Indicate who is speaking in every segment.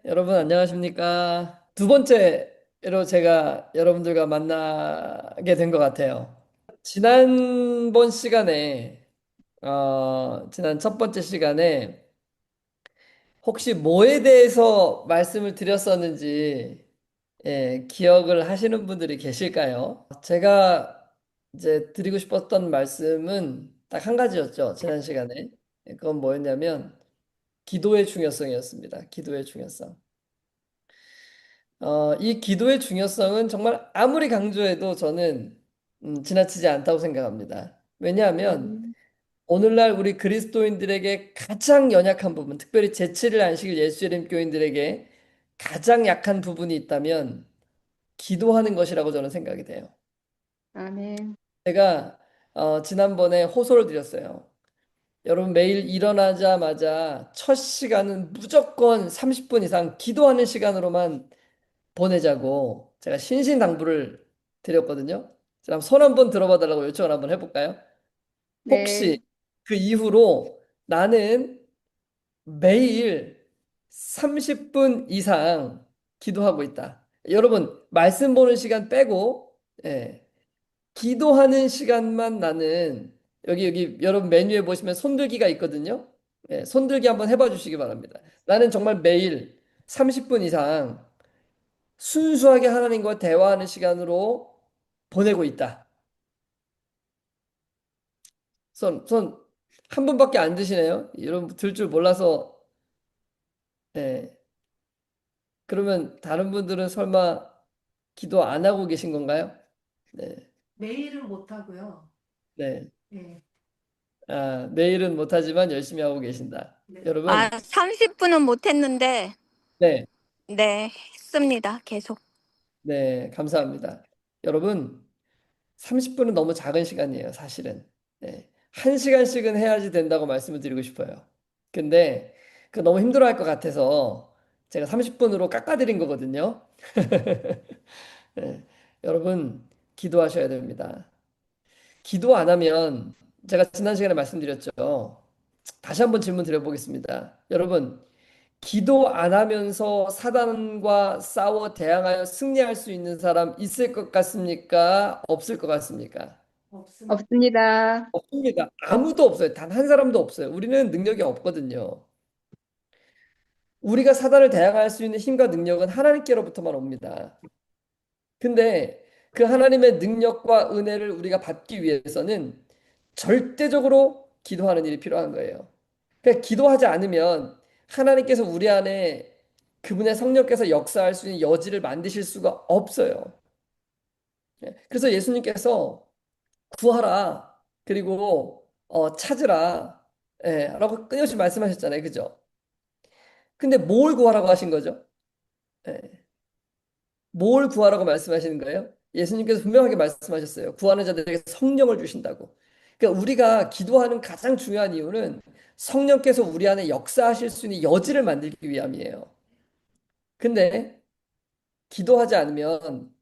Speaker 1: 여러분 안녕하십니까? 두 번째로 제가 여러분들과 만나게 된 것 같아요. 지난번 시간에, 지난 첫 번째 시간에 혹시 뭐에 대해서 말씀을 드렸었는지 기억을 하시는 분들이 계실까요? 제가 이제 드리고 싶었던 말씀은 딱 한 가지였죠. 지난 시간에. 그건 뭐였냐면 기도의 중요성이었습니다. 기도의 중요성. 이 기도의 중요성은 정말 아무리 강조해도 저는 지나치지 않다고 생각합니다. 왜냐하면
Speaker 2: 음,
Speaker 1: 오늘날 우리 그리스도인들에게 가장 연약한 부분, 특별히 제7일 안식일 예수재림 교인들에게 가장 약한 부분이 있다면 기도하는 것이라고 저는 생각이 돼요.
Speaker 2: 아멘.
Speaker 1: 제가 지난번에 호소를 드렸어요. 여러분 매일 일어나자마자 첫 시간은 무조건 30분 이상 기도하는 시간으로만 보내자고 제가 신신당부를 드렸거든요. 그럼 손 한번 들어봐 달라고 요청을 한번 해볼까요?
Speaker 2: 네,
Speaker 1: 혹시 그 이후로 나는 매일 30분 이상 기도하고 있다. 여러분 말씀 보는 시간 빼고 기도하는 시간만 나는 여기 여러분 메뉴에 보시면 손들기가 있거든요. 손들기 한번 해봐 주시기 바랍니다. 나는 정말 매일 30분 이상 순수하게 하나님과 대화하는 시간으로 보내고 있다. 한 분밖에 안 드시네요. 여러분 들 줄 몰라서, 예. 그러면 다른 분들은 설마 기도 안 하고 계신 건가요? 네.
Speaker 2: 매일은 못하고요.
Speaker 1: 네.
Speaker 2: 네,
Speaker 1: 매일은 못하지만 열심히 하고 계신다.
Speaker 2: 네.
Speaker 1: 여러분,
Speaker 3: 30분은 못했는데,
Speaker 1: 네.
Speaker 3: 네, 했습니다. 계속.
Speaker 1: 네. 감사합니다. 여러분, 30분은 너무 작은 시간이에요, 사실은. 네. 1시간씩은 해야지 된다고 말씀을 드리고 싶어요. 근데 그 너무 힘들어할 것 같아서 제가 30분으로 깎아드린 거거든요. 네. 여러분, 기도하셔야 됩니다. 기도 안 하면 제가 지난 시간에 말씀드렸죠. 다시 한번 질문 드려보겠습니다. 여러분, 기도 안 하면서 사단과 싸워 대항하여 승리할 수 있는 사람 있을 것 같습니까? 없을 것 같습니까?
Speaker 2: 없습니다.
Speaker 4: 없습니다.
Speaker 1: 없습니다. 아무도 없어요. 단 한 사람도 없어요. 우리는 능력이 없거든요. 우리가 사단을 대항할 수 있는 힘과 능력은 하나님께로부터만 옵니다. 근데 그 하나님의 능력과 은혜를 우리가 받기 위해서는 절대적으로 기도하는 일이 필요한 거예요. 그러니까 기도하지 않으면 하나님께서 우리 안에 그분의 성령께서 역사할 수 있는 여지를 만드실 수가 없어요. 그래서 예수님께서 구하라. 그리고 찾으라. 라고 끊임없이 말씀하셨잖아요. 그죠? 근데 뭘 구하라고 하신 거죠? 예, 뭘 구하라고 말씀하시는 거예요? 예수님께서 분명하게 말씀하셨어요. 구하는 자들에게 성령을 주신다고. 그러니까 우리가 기도하는 가장 중요한 이유는 성령께서 우리 안에 역사하실 수 있는 여지를 만들기 위함이에요. 근데 기도하지 않으면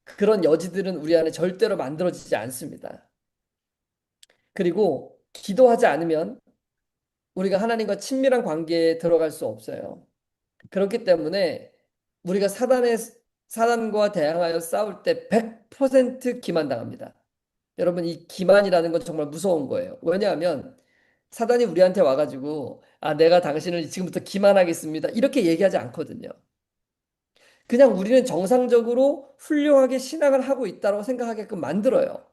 Speaker 1: 그런 여지들은 우리 안에 절대로 만들어지지 않습니다. 그리고 기도하지 않으면 우리가 하나님과 친밀한 관계에 들어갈 수 없어요. 그렇기 때문에 우리가 사단과 대항하여 싸울 때 100% 기만당합니다. 여러분, 이 기만이라는 건 정말 무서운 거예요. 왜냐하면 사단이 우리한테 와가지고, 내가 당신을 지금부터 기만하겠습니다. 이렇게 얘기하지 않거든요. 그냥 우리는 정상적으로 훌륭하게 신앙을 하고 있다고 생각하게끔 만들어요.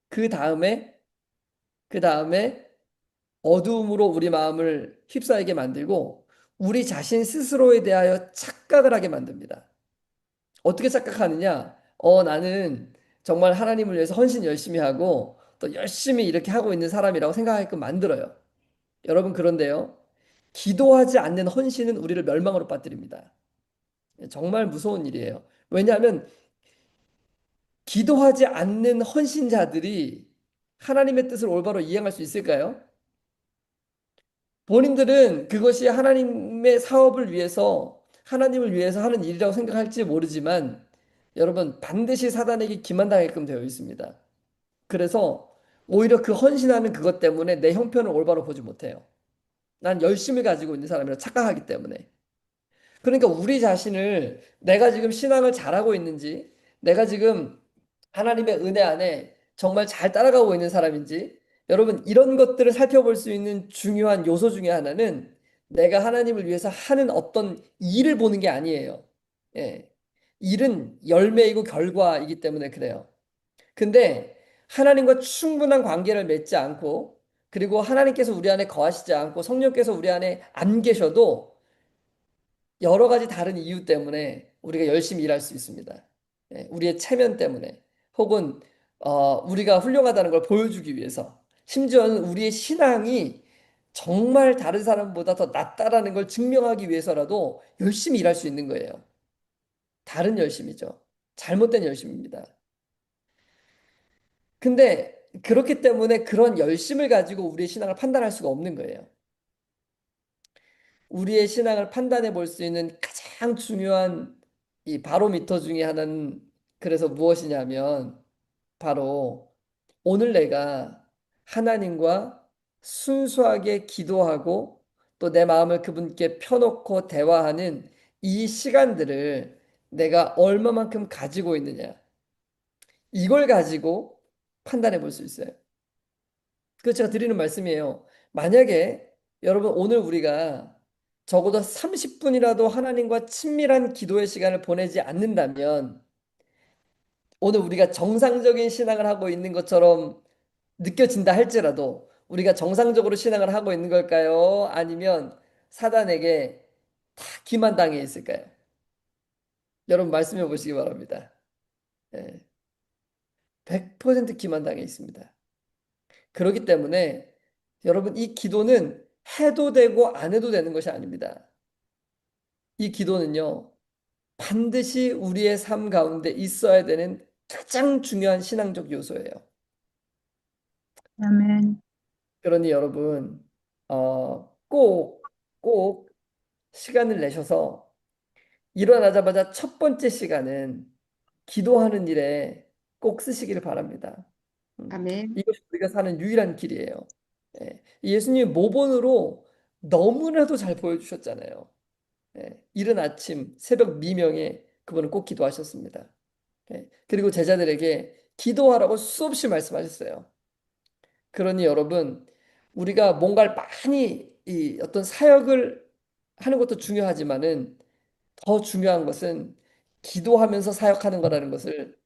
Speaker 1: 그 다음에, 그 다음에 어두움으로 우리 마음을 휩싸이게 만들고, 우리 자신 스스로에 대하여 착각을 하게 만듭니다. 어떻게 착각하느냐? 나는 정말 하나님을 위해서 헌신 열심히 하고 또 열심히 이렇게 하고 있는 사람이라고 생각하게끔 만들어요. 여러분, 그런데요. 기도하지 않는 헌신은 우리를 멸망으로 빠뜨립니다. 정말 무서운 일이에요. 왜냐하면 기도하지 않는 헌신자들이 하나님의 뜻을 올바로 이행할 수 있을까요? 본인들은 그것이 하나님의 사업을 위해서, 하나님을 위해서 하는 일이라고 생각할지 모르지만, 여러분, 반드시 사단에게 기만당하게끔 되어 있습니다. 그래서 오히려 그 헌신하는 그것 때문에 내 형편을 올바로 보지 못해요. 난 열심히 가지고 있는 사람이라 착각하기 때문에. 그러니까 우리 자신을 내가 지금 신앙을 잘하고 있는지, 내가 지금 하나님의 은혜 안에 정말 잘 따라가고 있는 사람인지, 여러분, 이런 것들을 살펴볼 수 있는 중요한 요소 중에 하나는 내가 하나님을 위해서 하는 어떤 일을 보는 게 아니에요. 예. 일은 열매이고 결과이기 때문에 그래요. 근데 하나님과 충분한 관계를 맺지 않고, 그리고 하나님께서 우리 안에 거하시지 않고 성령께서 우리 안에 안 계셔도 여러 가지 다른 이유 때문에 우리가 열심히 일할 수 있습니다. 예, 우리의 체면 때문에 혹은 우리가 훌륭하다는 걸 보여주기 위해서, 심지어는 우리의 신앙이 정말 다른 사람보다 더 낫다라는 걸 증명하기 위해서라도 열심히 일할 수 있는 거예요. 다른 열심이죠. 잘못된 열심입니다. 근데 그렇기 때문에 그런 열심을 가지고 우리의 신앙을 판단할 수가 없는 거예요. 우리의 신앙을 판단해 볼 수 있는 가장 중요한 이 바로미터 중에 하나는 그래서 무엇이냐면 바로 오늘 내가 하나님과 순수하게 기도하고 또 내 마음을 그분께 펴놓고 대화하는 이 시간들을 내가 얼마만큼 가지고 있느냐, 이걸 가지고 판단해 볼 수 있어요. 그래서 제가 드리는 말씀이에요. 만약에 여러분 오늘 우리가 적어도 30분이라도 하나님과 친밀한 기도의 시간을 보내지 않는다면 오늘 우리가 정상적인 신앙을 하고 있는 것처럼 느껴진다 할지라도 우리가 정상적으로 신앙을 하고 있는 걸까요? 아니면 사단에게 다 기만당해 있을까요? 여러분 말씀해 보시기 바랍니다. 예, 100% 기만당해 있습니다. 그렇기 때문에 여러분 이 기도는 해도 되고 안 해도 되는 것이 아닙니다. 이 기도는요, 반드시 우리의 삶 가운데 있어야 되는 가장 중요한 신앙적 요소예요.
Speaker 4: 아멘.
Speaker 1: 그러니 여러분, 꼭 시간을 내셔서 일어나자마자 첫 번째 시간은 기도하는 일에 꼭 쓰시기를 바랍니다.
Speaker 2: 아멘.
Speaker 1: 이것이 우리가 사는 유일한 길이에요. 예. 예수님이 모본으로 너무나도 잘 보여주셨잖아요. 예. 이른 아침, 새벽 미명에 그분은 꼭 기도하셨습니다. 예. 그리고 제자들에게 기도하라고 수없이 말씀하셨어요. 그러니 여러분, 우리가 뭔가를 많이 이 어떤 사역을 하는 것도 중요하지만은 더 중요한 것은 기도하면서 사역하는 거라는 것을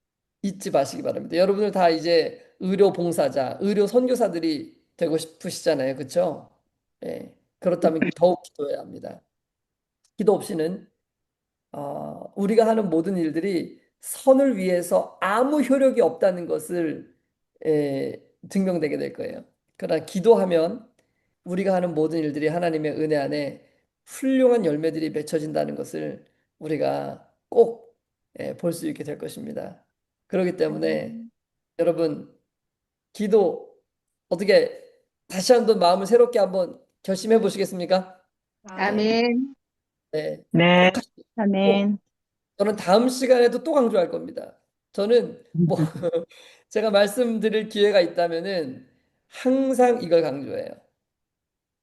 Speaker 1: 잊지 마시기 바랍니다. 여러분들 다 이제 의료 봉사자, 의료 선교사들이 되고 싶으시잖아요. 그렇죠? 예. 그렇다면 더욱 기도해야 합니다. 기도 없이는 우리가 하는 모든 일들이 선을 위해서 아무 효력이 없다는 것을 증명되게 될 거예요. 그러나 기도하면 우리가 하는 모든 일들이 하나님의 은혜 안에 훌륭한 열매들이 맺혀진다는 것을 우리가 꼭 볼 수 있게 될 것입니다. 그렇기 때문에
Speaker 2: 아멘.
Speaker 1: 여러분 기도 어떻게 다시 한번 마음을 새롭게 한번 결심해 보시겠습니까? 네,
Speaker 2: 아멘.
Speaker 1: 네,
Speaker 4: 네.
Speaker 1: 꼭 하시고
Speaker 4: 아멘.
Speaker 1: 저는 다음 시간에도 또 강조할 겁니다. 저는 뭐 제가 말씀드릴 기회가 있다면은 항상 이걸 강조해요.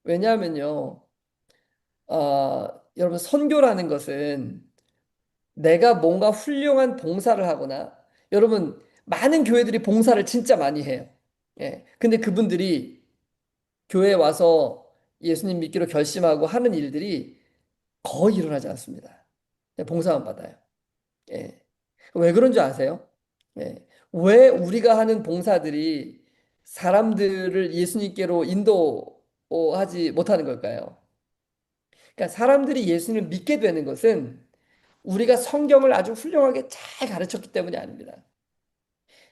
Speaker 1: 왜냐하면요, 여러분 선교라는 것은 내가 뭔가 훌륭한 봉사를 하거나 여러분 많은 교회들이 봉사를 진짜 많이 해요. 예. 근데 그분들이 교회에 와서 예수님 믿기로 결심하고 하는 일들이 거의 일어나지 않습니다. 예, 봉사만 받아요. 예. 왜 그런 줄 아세요? 예. 왜 우리가 하는 봉사들이 사람들을 예수님께로 인도하지 못하는 걸까요? 그러니까 사람들이 예수님을 믿게 되는 것은 우리가 성경을 아주 훌륭하게 잘 가르쳤기 때문이 아닙니다.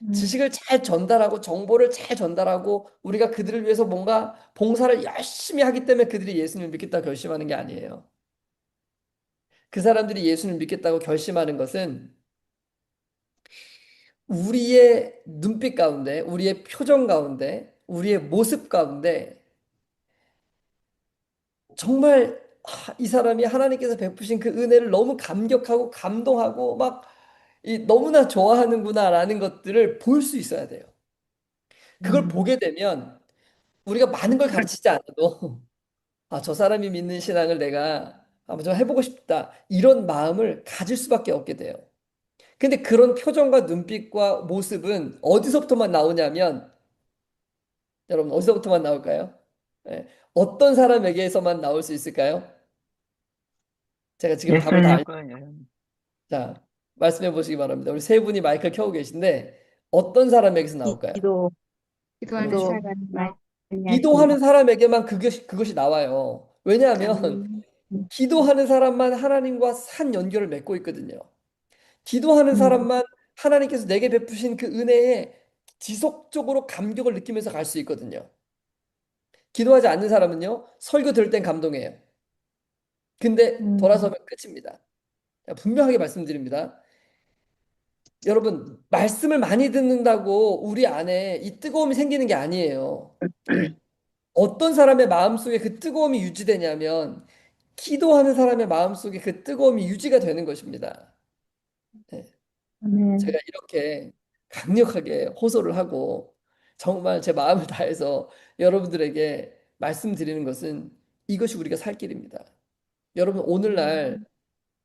Speaker 4: 음,
Speaker 1: 지식을 잘 전달하고 정보를 잘 전달하고 우리가 그들을 위해서 뭔가 봉사를 열심히 하기 때문에 그들이 예수님을 믿겠다고 결심하는 게 아니에요. 그 사람들이 예수님을 믿겠다고 결심하는 것은 우리의 눈빛 가운데, 우리의 표정 가운데, 우리의 모습 가운데 정말 이 사람이 하나님께서 베푸신 그 은혜를 너무 감격하고 감동하고 막 너무나 좋아하는구나라는 것들을 볼 수 있어야 돼요. 그걸
Speaker 4: 음,
Speaker 1: 보게 되면 우리가 많은 걸 가르치지 않아도 저 사람이 믿는 신앙을 내가 한번 좀 해보고 싶다. 이런 마음을 가질 수밖에 없게 돼요. 근데 그런 표정과 눈빛과 모습은 어디서부터만 나오냐면, 여러분, 어디서부터만 나올까요? 예, 어떤 사람에게서만 나올 수 있을까요? 제가 지금 답을 다
Speaker 4: 예수님 거예요.
Speaker 1: 자, 말씀해 보시기 바랍니다. 우리 세 분이 마이크를 켜고 계신데 어떤 사람에게서 나올까요?
Speaker 4: 기도,
Speaker 2: 기도하는
Speaker 4: 기도
Speaker 2: 사람.
Speaker 4: 많이 하시는
Speaker 1: 기도하는 사람에게만 그것이 나와요. 왜냐하면
Speaker 2: 아멘.
Speaker 1: 기도하는 사람만 하나님과 산 연결을 맺고 있거든요. 기도하는
Speaker 4: 음,
Speaker 1: 사람만 하나님께서 내게 베푸신 그 은혜에 지속적으로 감격을 느끼면서 갈 수 있거든요. 기도하지 않는 사람은요, 설교 들을 땐 감동해요. 근데
Speaker 4: 음,
Speaker 1: 돌아서면 끝입니다. 자, 분명하게 말씀드립니다. 여러분, 말씀을 많이 듣는다고 우리 안에 이 뜨거움이 생기는 게 아니에요. 예. 어떤 사람의 마음속에 그 뜨거움이 유지되냐면, 기도하는 사람의 마음속에 그 뜨거움이 유지가 되는 것입니다. 예. 제가
Speaker 4: 아멘.
Speaker 1: 이렇게 강력하게 호소를 하고, 정말 제 마음을 다해서 여러분들에게 말씀드리는 것은 이것이 우리가 살 길입니다. 여러분, 오늘날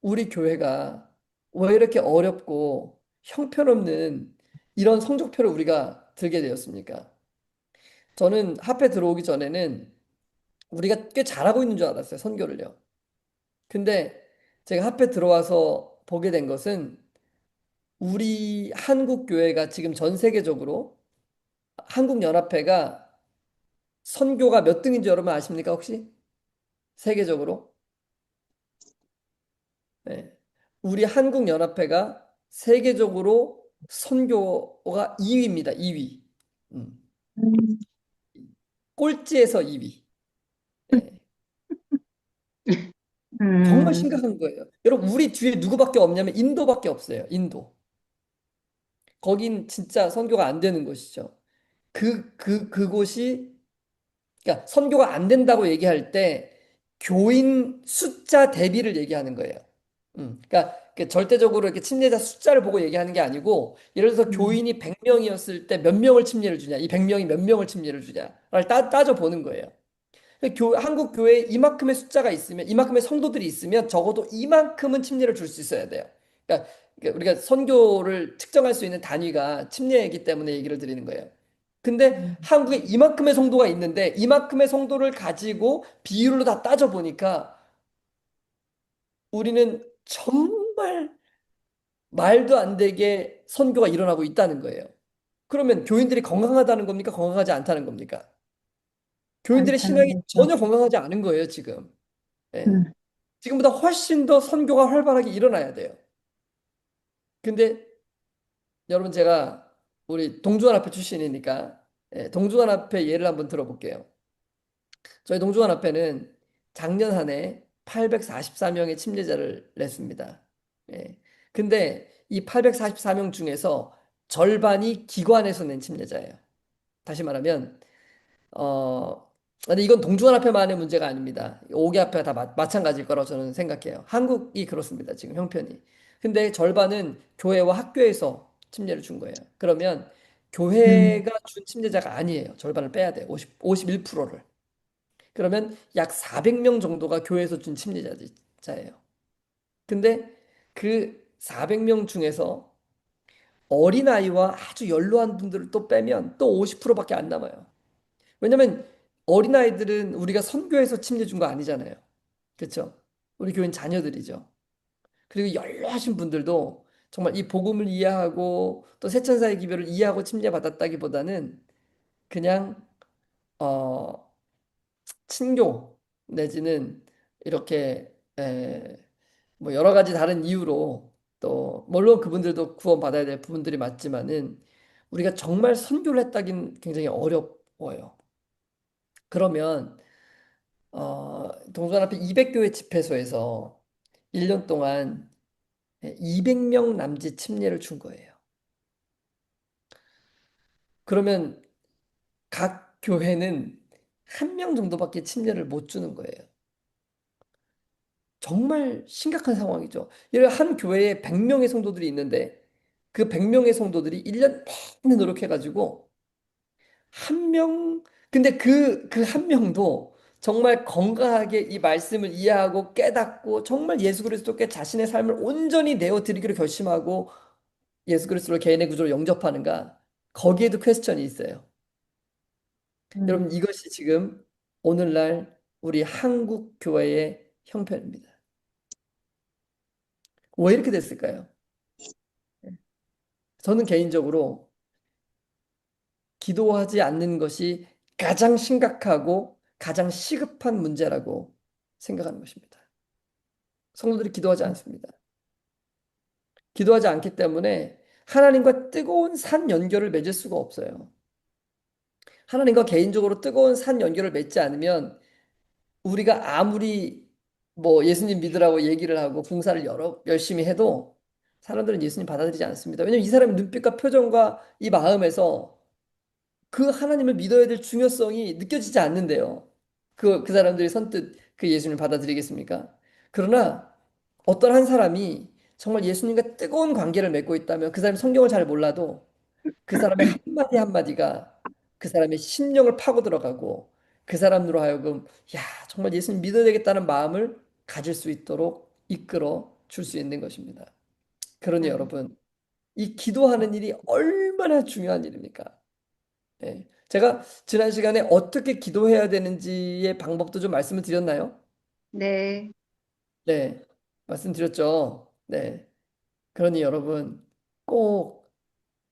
Speaker 1: 우리 교회가 왜 이렇게 어렵고 형편없는 이런 성적표를 우리가 들게 되었습니까? 저는 합회 들어오기 전에는 우리가 꽤 잘하고 있는 줄 알았어요, 선교를요. 근데 제가 합회 들어와서 보게 된 것은 우리 한국 교회가 지금 전 세계적으로 한국연합회가 선교가 몇 등인 지 여러분 아십니까, 혹시? 세계적으로? 네. 우리 한국연합회가 세계적으로 선교가 2위입니다. 2위. 음.
Speaker 4: 음,
Speaker 1: 꼴찌에서 2위. 정말
Speaker 4: 음,
Speaker 1: 심각한 거예요. 여러분, 우리 뒤에 누구밖에 없냐면 인도밖에 없어요. 인도. 거긴 진짜 선교가 안 되는 곳이죠. 그곳이, 그러니까 선교가 안 된다고 얘기할 때 교인 숫자 대비를 얘기하는 거예요. 그러니까 그 절대적으로 이렇게 침례자 숫자를 보고 얘기하는 게 아니고, 예를 들어서
Speaker 4: 음,
Speaker 1: 교인이 100명이었을 때 몇 명을 침례를 주냐, 이 100명이 몇 명을 침례를 주냐를 따져 보는 거예요. 한국 교회에 이만큼의 숫자가 있으면, 이만큼의 성도들이 있으면 적어도 이만큼은 침례를 줄 수 있어야 돼요. 그러니까 우리가 선교를 측정할 수 있는 단위가 침례이기 때문에 얘기를 드리는 거예요. 근데
Speaker 4: 음,
Speaker 1: 한국에 이만큼의 성도가 있는데 이만큼의 성도를 가지고 비율로 다 따져 보니까 우리는 정말 말도 안 되게 선교가 일어나고 있다는 거예요. 그러면 교인들이 건강하다는 겁니까? 건강하지 않다는 겁니까? 교인들의
Speaker 4: 많다는
Speaker 1: 신앙이
Speaker 4: 거죠.
Speaker 1: 전혀 건강하지 않은 거예요, 지금. 예.
Speaker 4: 음,
Speaker 1: 지금보다 훨씬 더 선교가 활발하게 일어나야 돼요. 근데 여러분, 제가 우리 동주환합회 출신이니까 동주환합회 예를 한번 들어볼게요. 저희 동주환합회는 작년 한 해 844명의 침례자를 냈습니다. 예. 근데 이 844명 중에서 절반이 기관에서 낸 침례자예요. 다시 말하면 근데 이건 동중환합회만의 문제가 아닙니다. 5개 합회가 다 마찬가지일 거라고 저는 생각해요. 한국이 그렇습니다. 지금 형편이. 근데 절반은 교회와 학교에서 침례를 준 거예요. 그러면
Speaker 4: 음,
Speaker 1: 교회가 준 침례자가 아니에요. 절반을 빼야 돼요. 51%를. 그러면 약 400명 정도가 교회에서 준 침례자예요. 근데 그 400명 중에서 어린아이와 아주 연로한 분들을 또 빼면 또 50%밖에 안 남아요. 왜냐면 어린아이들은 우리가 선교해서 침례 준 거 아니잖아요. 그렇죠? 우리 교인 자녀들이죠. 그리고 연로하신 분들도 정말 이 복음을 이해하고 또 새천사의 기별을 이해하고 침례 받았다기보다는 그냥 어 친교 내지는 이렇게 뭐 여러 가지 다른 이유로, 또 물론 그분들도 구원받아야 될 부분들이 맞지만은 우리가 정말 선교를 했다긴 굉장히 어려워요. 그러면 동서안 앞에 200교회 집회소에서 1년 동안 200명 남짓 침례를 준 거예요. 그러면 각 교회는 한 명 정도밖에 침례를 못 주는 거예요. 정말 심각한 상황이죠. 예를 들어 한 교회에 100명의 성도들이 있는데 그 100명의 성도들이 1년 내내 노력해가지고 한 명, 근데 그 한 명도 정말 건강하게 이 말씀을 이해하고 깨닫고 정말 예수 그리스도께 자신의 삶을 온전히 내어 드리기로 결심하고 예수 그리스도를 개인의 구조로 영접하는가? 거기에도 퀘스천이 있어요. 여러분, 이것이 지금 오늘날 우리 한국 교회의 형편입니다. 왜 이렇게 됐을까요? 저는 개인적으로 기도하지 않는 것이 가장 심각하고 가장 시급한 문제라고 생각하는 것입니다. 성도들이 기도하지 않습니다. 기도하지 않기 때문에 하나님과 뜨거운 산 연결을 맺을 수가 없어요. 하나님과 개인적으로 뜨거운 산 연결을 맺지 않으면 우리가 아무리 뭐 예수님 믿으라고 얘기를 하고 봉사를 열심히 해도 사람들은 예수님 받아들이지 않습니다. 왜냐하면 이 사람의 눈빛과 표정과 이 마음에서 그 하나님을 믿어야 될 중요성이 느껴지지 않는데요. 그 사람들이 선뜻 그 예수님을 받아들이겠습니까? 그러나 어떤 한 사람이 정말 예수님과 뜨거운 관계를 맺고 있다면 그 사람이 성경을 잘 몰라도 그 사람의 한마디 한마디가 그 사람의 심령을 파고 들어가고 그 사람으로 하여금 야, 정말 예수님 믿어야 되겠다는 마음을 가질 수 있도록 이끌어 줄 수 있는 것입니다. 그러니
Speaker 2: 아멘.
Speaker 1: 여러분, 이 기도하는 일이 얼마나 중요한 일입니까? 예. 제가 지난 시간에 어떻게 기도해야 되는지의 방법도 좀 말씀을 드렸나요?
Speaker 2: 네.
Speaker 1: 네, 말씀드렸죠. 네. 그러니 여러분, 꼭,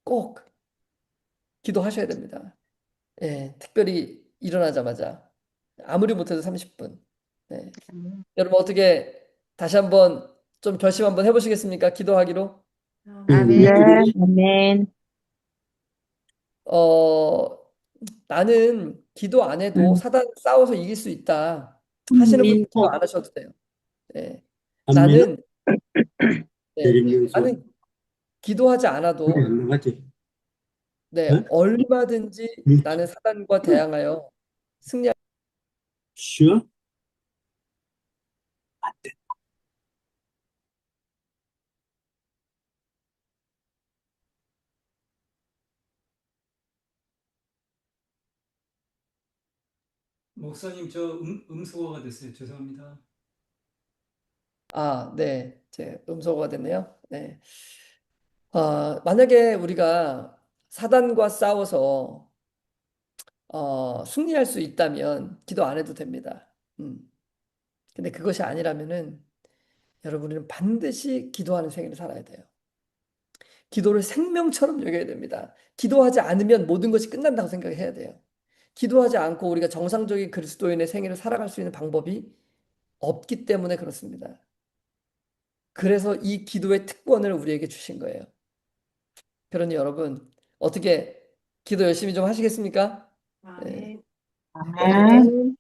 Speaker 1: 꼭 기도하셔야 됩니다. 예, 특별히 일어나자마자 아무리 못해도 30분. 네.
Speaker 2: 아멘.
Speaker 1: 여러분 어떻게 다시 한번 좀 결심 한번 해보시겠습니까? 기도하기로.
Speaker 4: 네,
Speaker 2: 아멘.
Speaker 4: 아멘.
Speaker 1: 어, 나는 기도 안 해도
Speaker 4: 음,
Speaker 1: 사단 싸워서 이길 수 있다 하시는 분들 기도 안 하셔도 돼요. 네.
Speaker 5: 안면은
Speaker 1: 나는 네,
Speaker 5: 내리면서
Speaker 1: 나는 기도하지
Speaker 5: 그게
Speaker 1: 않아도
Speaker 5: 안 나가지.
Speaker 1: 네,
Speaker 5: 어?
Speaker 1: 얼마든지 나는 사단과 대항하여 승리할.
Speaker 5: 쉬어?
Speaker 6: 목사님, 저 음소거가 됐어요. 죄송합니다.
Speaker 1: 아, 네, 제 음소거가 됐네요. 네. 만약에 우리가 사단과 싸워서 승리할 수 있다면 기도 안 해도 됩니다. 근데 그것이 아니라면은 여러분은 반드시 기도하는 생애를 살아야 돼요. 기도를 생명처럼 여겨야 됩니다. 기도하지 않으면 모든 것이 끝난다고 생각해야 돼요. 기도하지 않고 우리가 정상적인 그리스도인의 생애를 살아갈 수 있는 방법이 없기 때문에 그렇습니다. 그래서 이 기도의 특권을 우리에게 주신 거예요. 그러니 여러분, 어떻게 기도 열심히 좀 하시겠습니까? 네.
Speaker 2: 아멘.
Speaker 1: 어떻게
Speaker 4: 아멘.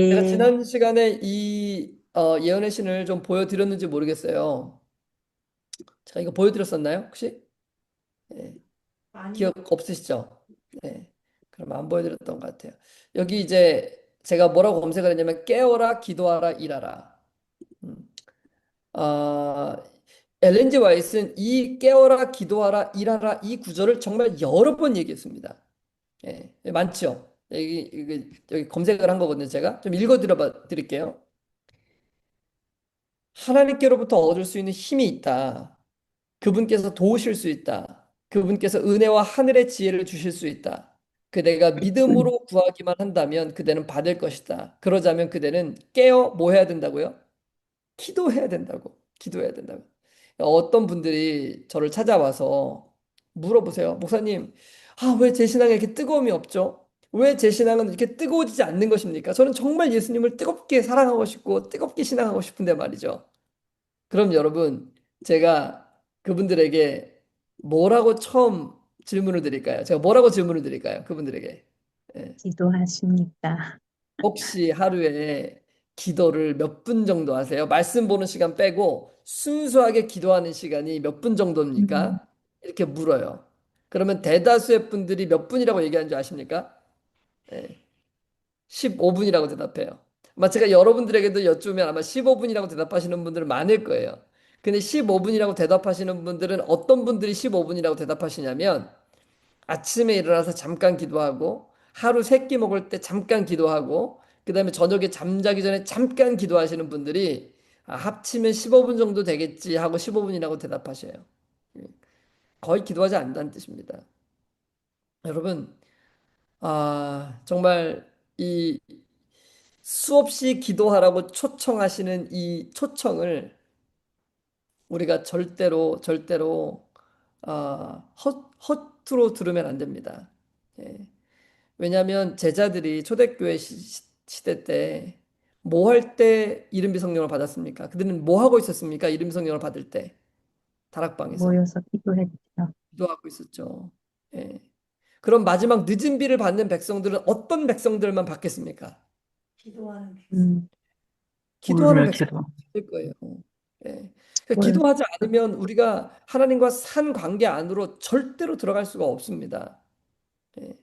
Speaker 1: 제가
Speaker 4: 네.
Speaker 1: 지난 시간에 이 예언의 신을 좀 보여드렸는지 모르겠어요. 제가 이거 보여드렸었나요? 혹시? 네.
Speaker 2: 아니요.
Speaker 1: 기억 없으시죠? 네. 그럼 안 보여드렸던 것 같아요. 여기 이제 제가 뭐라고 검색을 했냐면 깨어라, 기도하라, 일하라. 음. 아, 엘렌지 와이스는 이 깨어라, 기도하라, 일하라 이 구절을 정말 여러 번 얘기했습니다. 예, 많죠. 여기 검색을 한 거거든요. 제가 좀 읽어 드릴게요. 하나님께로부터 얻을 수 있는 힘이 있다. 그분께서 도우실 수 있다. 그분께서 은혜와 하늘의 지혜를 주실 수 있다. 그대가 믿음으로 구하기만 한다면 그대는 받을 것이다. 그러자면 그대는 깨어 뭐 해야 된다고요? 기도해야 된다고. 기도해야 된다고. 어떤 분들이 저를 찾아와서 물어보세요. 목사님, 왜 제 신앙에 이렇게 뜨거움이 없죠? 왜 제 신앙은 이렇게 뜨거워지지 않는 것입니까? 저는 정말 예수님을 뜨겁게 사랑하고 싶고 뜨겁게 신앙하고 싶은데 말이죠. 그럼 여러분, 제가 그분들에게 뭐라고 처음 질문을 드릴까요? 제가 뭐라고 질문을 드릴까요? 그분들에게. 예.
Speaker 4: 기도하십니까?
Speaker 1: 혹시 하루에 기도를 몇 분 정도 하세요? 말씀 보는 시간 빼고 순수하게 기도하는 시간이 몇 분
Speaker 4: 음,
Speaker 1: 정도입니까? 이렇게 물어요. 그러면 대다수의 분들이 몇 분이라고 얘기하는 줄 아십니까? 예, 15분이라고 대답해요. 아마 제가 여러분들에게도 여쭈면 아마 15분이라고 대답하시는 분들은 많을 거예요. 근데 15분이라고 대답하시는 분들은 어떤 분들이 15분이라고 대답하시냐면 아침에 일어나서 잠깐 기도하고 하루 세끼 먹을 때 잠깐 기도하고 그다음에 저녁에 잠자기 전에 잠깐 기도하시는 분들이 합치면 15분 정도 되겠지 하고 15분이라고 대답하셔요. 거의 기도하지 않는다는 뜻입니다. 여러분, 정말 이 수없이 기도하라고 초청하시는 이 초청을 우리가 절대로 허투루 들으면 안 됩니다. 예. 왜냐하면 제자들이 초대교회 시대 때 뭐 할 때 이른비 성령을 받았습니까? 그들은 뭐 하고 있었습니까? 이른비 성령을 받을 때 다락방에서
Speaker 4: 모여서 기도했죠.
Speaker 1: 기도하고 있었죠. 예. 그럼 마지막 늦은 비를 받는 백성들은 어떤 백성들만 받겠습니까?
Speaker 2: 기도하는 게
Speaker 1: 기도하는
Speaker 4: 오늘
Speaker 1: 백성들
Speaker 4: 기도.
Speaker 1: 을 거예요. 예. 그러니까
Speaker 4: 오늘
Speaker 1: 기도하지 않으면 우리가 하나님과 산 관계 안으로 절대로 들어갈 수가 없습니다. 예.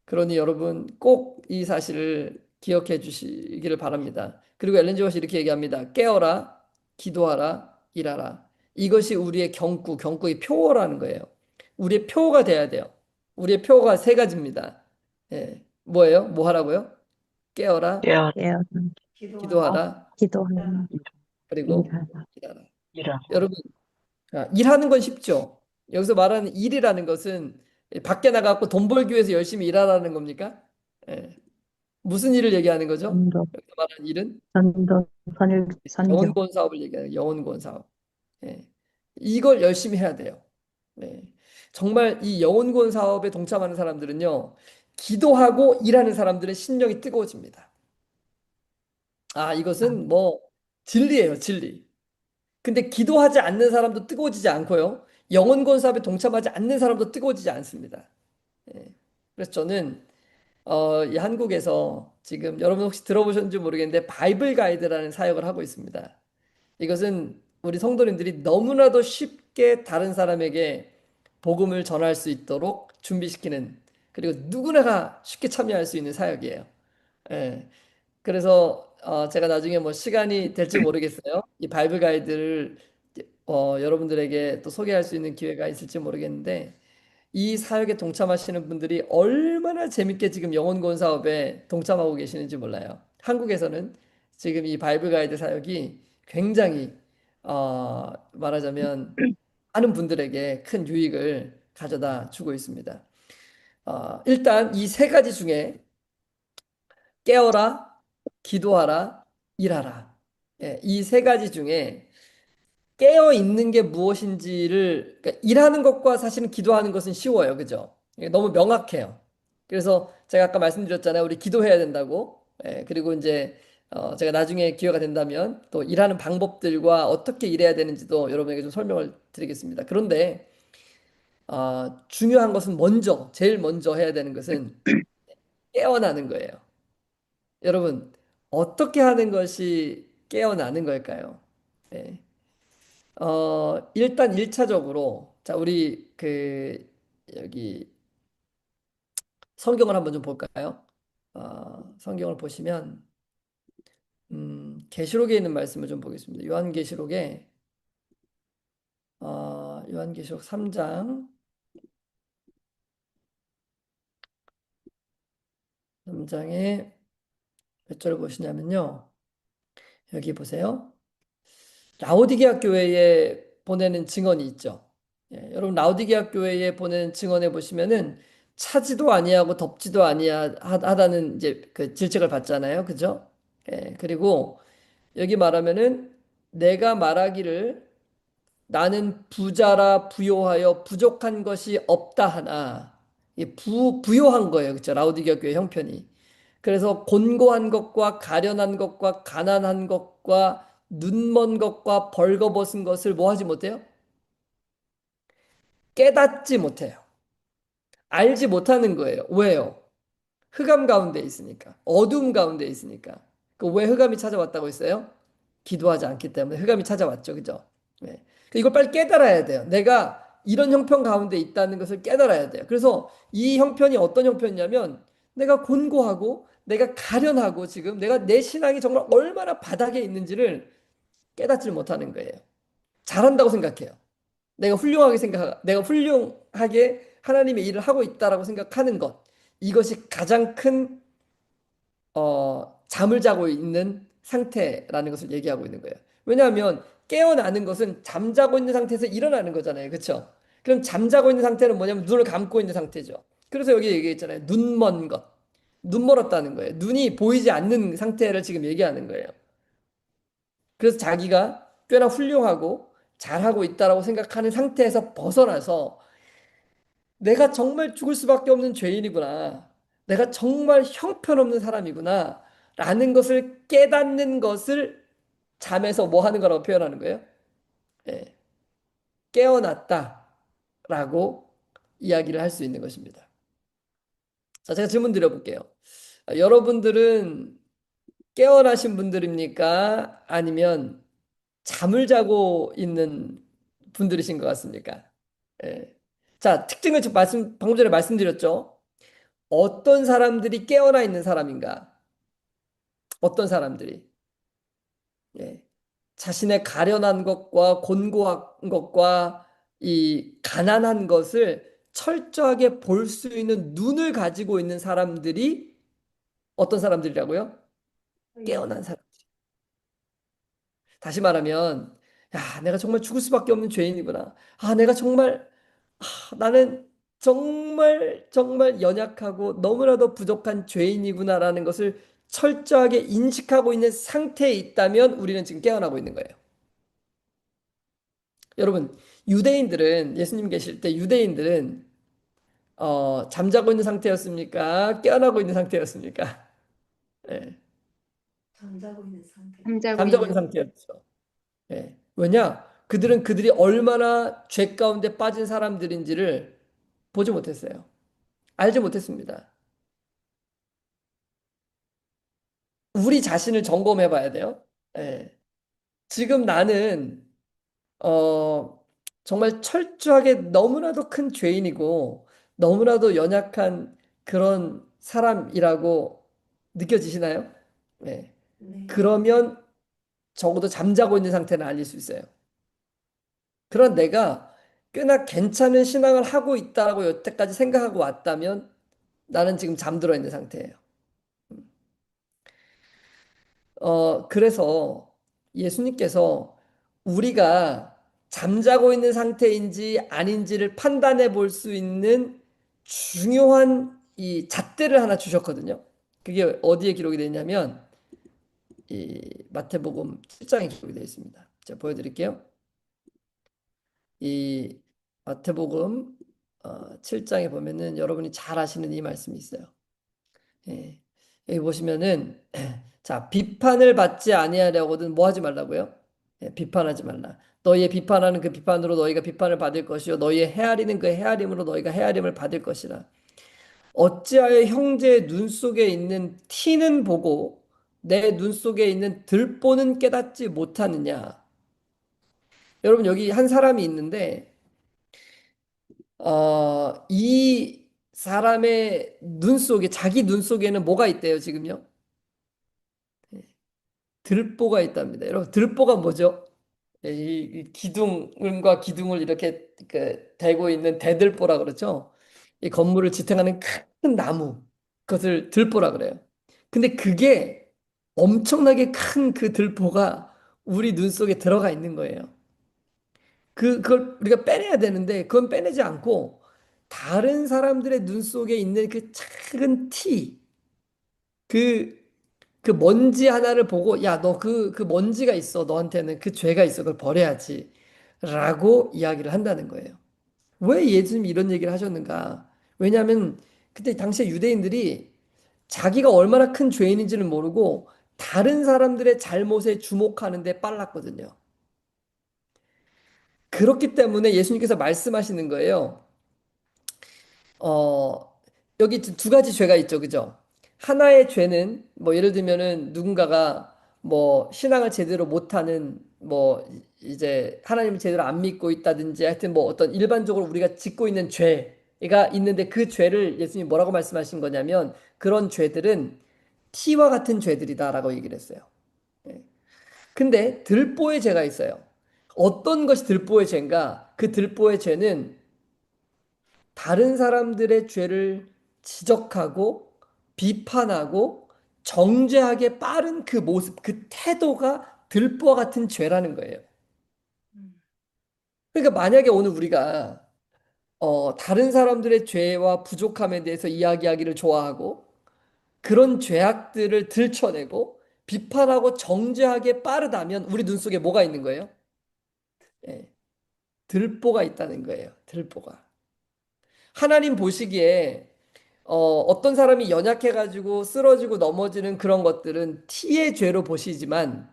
Speaker 1: 그러니 여러분 꼭 이 사실을 기억해 주시기를 바랍니다. 그리고 엘렌 지 화이트 이렇게 얘기합니다. 깨어라, 기도하라, 일하라. 이것이 우리의 경구의 표어라는 거예요. 우리의 표어가 돼야 돼요. 우리의 표어가 세 가지입니다. 예. 뭐예요? 뭐 하라고요? 깨어라,
Speaker 4: 깨어서
Speaker 2: 기도하는
Speaker 1: 기도하라,
Speaker 4: 기도하라,
Speaker 1: 그리고
Speaker 4: 일하라.
Speaker 1: 일하라. 여러분, 일하는 건 쉽죠. 여기서 말하는 일이라는 것은 밖에 나가고 돈 벌기 위해서 열심히 일하라는 겁니까? 예. 무슨 일을 얘기하는 거죠?
Speaker 4: 전도,
Speaker 1: 여기서 말하는 일은
Speaker 4: 선교.
Speaker 1: 영혼구원 사업을 얘기하는 영혼구원 사업. 예. 이걸 열심히 해야 돼요. 네. 정말 이 영혼구원 사업에 동참하는 사람들은요, 기도하고 일하는 사람들은 심령이 뜨거워집니다. 이것은 뭐 진리예요, 진리. 근데 기도하지 않는 사람도 뜨거워지지 않고요. 영혼구원 사업에 동참하지 않는 사람도 뜨거워지지 않습니다. 예. 그래서 저는 이 한국에서 지금 여러분 혹시 들어보셨는지 모르겠는데 바이블 가이드라는 사역을 하고 있습니다. 이것은 우리 성도님들이 너무나도 쉽게 다른 사람에게 복음을 전할 수 있도록 준비시키는 그리고 누구나가 쉽게 참여할 수 있는 사역이에요. 예. 그래서 제가 나중에 뭐 시간이 될지 모르겠어요. 이 바이블 가이드를 여러분들에게 또 소개할 수 있는 기회가 있을지 모르겠는데 이 사역에 동참하시는 분들이 얼마나 재밌게 지금 영혼구원 사업에 동참하고 계시는지 몰라요. 한국에서는 지금 이 바이블 가이드 사역이 굉장히 말하자면 많은 분들에게 큰 유익을 가져다 주고 있습니다. 일단 이 세 가지 중에 깨어라, 기도하라, 일하라. 예, 이 세 가지 중에 깨어 있는 게 무엇인지를 그러니까 일하는 것과 사실은 기도하는 것은 쉬워요. 그죠? 이게 너무 명확해요. 그래서 제가 아까 말씀드렸잖아요. 우리 기도해야 된다고. 예, 그리고 이제 제가 나중에 기회가 된다면 또 일하는 방법들과 어떻게 일해야 되는지도 여러분에게 좀 설명을 드리겠습니다. 그런데 중요한 것은 제일 먼저 해야 되는 것은 깨어나는 거예요. 여러분, 어떻게 하는 것이 깨어나는 걸까요? 예. 일단 1차적으로 자, 우리 여기 성경을 한번 좀 볼까요? 성경을 보시면 계시록에 있는 말씀을 좀 보겠습니다. 요한계시록 3장 3장에 몇 절을 보시냐면요. 여기 보세요. 라오디게아 교회에 보내는 증언이 있죠. 예, 여러분 라오디게아 교회에 보내는 증언에 보시면은 차지도 아니하고 덥지도 아니하다는 이제 그 질책을 받잖아요. 그죠? 예, 그리고 여기 말하면은 내가 말하기를 나는 부자라 부요하여 부족한 것이 없다 하나 이 부요한 거예요. 그죠? 라오디게아 교회 형편이. 그래서 곤고한 것과 가련한 것과 가난한 것과 눈먼 것과 벌거벗은 것을 뭐 하지 못해요? 깨닫지 못해요. 알지 못하는 거예요. 왜요? 흑암 가운데 있으니까. 어둠 가운데 있으니까. 왜 흑암이 찾아왔다고 했어요? 기도하지 않기 때문에 흑암이 찾아왔죠. 그죠? 네. 이걸 빨리 깨달아야 돼요. 내가 이런 형편 가운데 있다는 것을 깨달아야 돼요. 그래서 이 형편이 어떤 형편이냐면 내가 곤고하고 내가 가련하고 지금 내가 내 신앙이 정말 얼마나 바닥에 있는지를 깨닫지 못하는 거예요. 잘한다고 생각해요. 내가 훌륭하게 하나님의 일을 하고 있다라고 생각하는 것. 이것이 가장 큰 잠을 자고 있는 상태라는 것을 얘기하고 있는 거예요. 왜냐하면 깨어나는 것은 잠자고 있는 상태에서 일어나는 거잖아요. 그렇죠? 그럼 잠자고 있는 상태는 뭐냐면 눈을 감고 있는 상태죠. 그래서 여기 얘기했잖아요. 눈먼 것. 눈 멀었다는 거예요. 눈이 보이지 않는 상태를 지금 얘기하는 거예요. 그래서 자기가 꽤나 훌륭하고 잘하고 있다라고 생각하는 상태에서 벗어나서 내가 정말 죽을 수밖에 없는 죄인이구나. 내가 정말 형편없는 사람이구나. 라는 것을 깨닫는 것을 잠에서 뭐 하는 거라고 표현하는 거예요? 예, 깨어났다. 라고 이야기를 할 수 있는 것입니다. 자, 제가 질문 드려볼게요. 여러분들은 깨어나신 분들입니까? 아니면 잠을 자고 있는 분들이신 것 같습니까? 예. 자, 특징을 지금 방금 전에 말씀드렸죠. 어떤 사람들이 깨어나 있는 사람인가? 어떤 사람들이? 예. 자신의 가련한 것과 곤고한 것과 이 가난한 것을 철저하게 볼 수 있는 눈을 가지고 있는 사람들이 어떤 사람들이라고요? 깨어난 사람. 다시 말하면, 야, 내가 정말 죽을 수밖에 없는 죄인이구나. 아, 내가 정말, 나는 정말, 정말 연약하고 너무나도 부족한 죄인이구나라는 것을 철저하게 인식하고 있는 상태에 있다면 우리는 지금 깨어나고 있는 거예요. 여러분, 유대인들은, 예수님 계실 때 유대인들은, 잠자고 있는 상태였습니까? 깨어나고 있는 상태였습니까? 예,
Speaker 2: 잠자고 있는 상태.
Speaker 1: 잠자고 있는 상태였죠. 예. 왜냐? 그들은 그들이 얼마나 죄 가운데 빠진 사람들인지를 보지 못했어요. 알지 못했습니다. 우리 자신을 점검해 봐야 돼요. 예. 지금 나는 정말 철저하게 너무나도 큰 죄인이고 너무나도 연약한 그런 사람이라고 느껴지시나요? 예.
Speaker 2: 네.
Speaker 1: 그러면 적어도 잠자고 있는 상태는 아닐 수 있어요. 그런 내가 꽤나 괜찮은 신앙을 하고 있다라고 여태까지 생각하고 왔다면 나는 지금 잠들어 있는 상태예요. 그래서 예수님께서 우리가 잠자고 있는 상태인지 아닌지를 판단해 볼 수 있는 중요한 이 잣대를 하나 주셨거든요. 그게 어디에 기록이 되어 있냐면 이 마태복음 7장에 기록이 되어 있습니다. 제가 보여드릴게요. 이 마태복음 7장에 보면은 여러분이 잘 아시는 이 말씀이 있어요. 예. 여기 보시면은 자, 비판을 받지 아니하려거든 뭐 하지 말라고요? 예, 비판하지 말라. 너희의 비판하는 그 비판으로 너희가 비판을 받을 것이요 너희의 헤아리는 그 헤아림으로 너희가 헤아림을 받을 것이라. 어찌하여 형제의 눈 속에 있는 티는 보고 내 눈 속에 있는 들보는 깨닫지 못하느냐? 여러분 여기 한 사람이 있는데 이 사람의 눈 속에 자기 눈 속에는 뭐가 있대요, 지금요? 들보가 있답니다. 여러분, 들보가 뭐죠? 이 기둥과 기둥을 이렇게 대고 있는 대들보라 그러죠. 이 건물을 지탱하는 큰 나무, 그것을 들보라 그래요. 근데 그게 엄청나게 큰 그 들보가 우리 눈 속에 들어가 있는 거예요. 그걸 우리가 빼내야 되는데 그건 빼내지 않고 다른 사람들의 눈 속에 있는 그 작은 티, 그 그 먼지 하나를 보고 야, 너 그 먼지가 있어. 너한테는 그 죄가 있어. 그걸 버려야지. 라고 이야기를 한다는 거예요. 왜 예수님이 이런 얘기를 하셨는가? 왜냐하면 그때 당시에 유대인들이 자기가 얼마나 큰 죄인인지는 모르고 다른 사람들의 잘못에 주목하는 데 빨랐거든요. 그렇기 때문에 예수님께서 말씀하시는 거예요. 어, 여기 두 가지 죄가 있죠. 그죠? 하나의 죄는 뭐 예를 들면은 누군가가 뭐 신앙을 제대로 못하는 뭐 이제 하나님을 제대로 안 믿고 있다든지 하여튼 뭐 어떤 일반적으로 우리가 짓고 있는 죄가 있는데 그 죄를 예수님이 뭐라고 말씀하신 거냐면 그런 죄들은 티와 같은 죄들이다라고 얘기를 했어요. 예. 근데 들보의 죄가 있어요. 어떤 것이 들보의 죄인가? 그 들보의 죄는 다른 사람들의 죄를 지적하고 비판하고 정죄하게 빠른 그 모습, 그 태도가 들보와 같은 죄라는 거예요. 그러니까 만약에 오늘 우리가 다른 사람들의 죄와 부족함에 대해서 이야기하기를 좋아하고 그런 죄악들을 들춰내고 비판하고 정죄하게 빠르다면 우리 눈 속에 뭐가 있는 거예요? 예, 들보가 있다는 거예요. 들보가. 하나님 보시기에 어떤 사람이 연약해가지고 쓰러지고 넘어지는 그런 것들은 티의 죄로 보시지만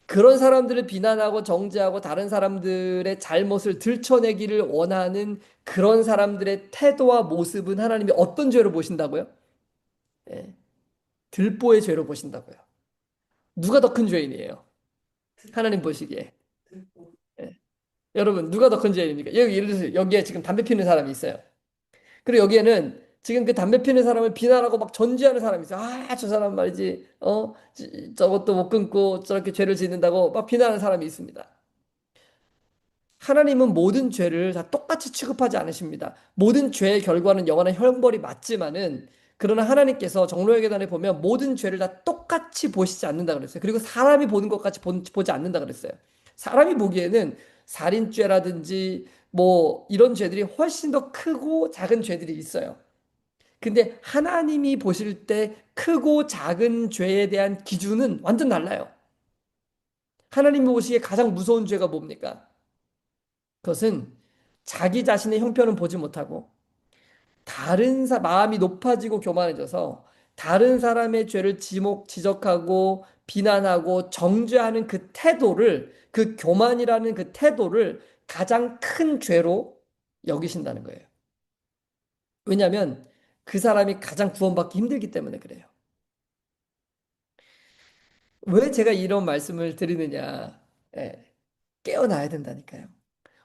Speaker 1: 그런 사람들을 비난하고 정죄하고 다른 사람들의 잘못을 들춰내기를 원하는 그런 사람들의 태도와 모습은 하나님이 어떤 죄로 보신다고요? 예, 들보의 죄로 보신다고요. 누가 더 큰 죄인이에요? 하나님 보시기에.
Speaker 2: 듣고
Speaker 1: 예. 여러분, 누가 더 큰 죄인입니까? 여기 예를 들어서 여기에 지금 담배 피우는 사람이 있어요. 그리고 여기에는 지금 그 담배 피우는 사람을 비난하고 막 전지하는 사람이 있어요. 아, 저 사람 말이지. 저것도 못 끊고 저렇게 죄를 짓는다고 막 비난하는 사람이 있습니다. 하나님은 모든 죄를 다 똑같이 취급하지 않으십니다. 모든 죄의 결과는 영원한 형벌이 맞지만은 그러나 하나님께서 정로회계단에 보면 모든 죄를 다 똑같이 보시지 않는다 그랬어요. 그리고 사람이 보는 것 같이 보지 않는다 그랬어요. 사람이 보기에는 살인죄라든지 뭐 이런 죄들이 훨씬 더 크고 작은 죄들이 있어요. 근데 하나님이 보실 때 크고 작은 죄에 대한 기준은 완전 달라요. 하나님이 보시기에 가장 무서운 죄가 뭡니까? 그것은 자기 자신의 형편은 보지 못하고 마음이 높아지고 교만해져서 다른 사람의 죄를 지적하고 비난하고 정죄하는 그 태도를, 그 교만이라는 그 태도를 가장 큰 죄로 여기신다는 거예요. 왜냐하면 그 사람이 가장 구원받기 힘들기 때문에 그래요. 왜 제가 이런 말씀을 드리느냐? 예, 깨어나야 된다니까요.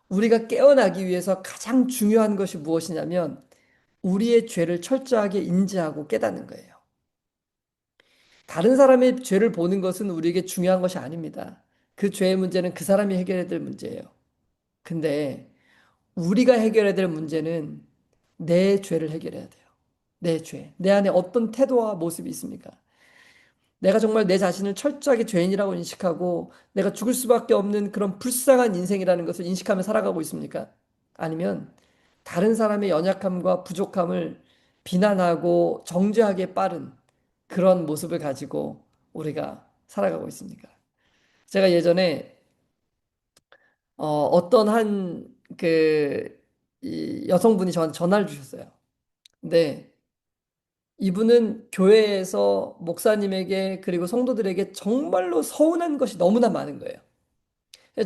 Speaker 1: 우리가 깨어나기 위해서 가장 중요한 것이 무엇이냐면 우리의 죄를 철저하게 인지하고 깨닫는 거예요. 다른 사람의 죄를 보는 것은 우리에게 중요한 것이 아닙니다. 그 죄의 문제는 그 사람이 해결해야 될 문제예요. 근데 우리가 해결해야 될 문제는 내 죄를 해결해야 돼요. 내 죄. 내 안에 어떤 태도와 모습이 있습니까? 내가 정말 내 자신을 철저하게 죄인이라고 인식하고 내가 죽을 수밖에 없는 그런 불쌍한 인생이라는 것을 인식하며 살아가고 있습니까? 아니면 다른 사람의 연약함과 부족함을 비난하고 정죄하기에 빠른 그런 모습을 가지고 우리가 살아가고 있습니까? 제가 예전에 어떤 이 여성분이 저한테 전화를 주셨어요. 근데 이분은 교회에서 목사님에게 그리고 성도들에게 정말로 서운한 것이 너무나 많은 거예요.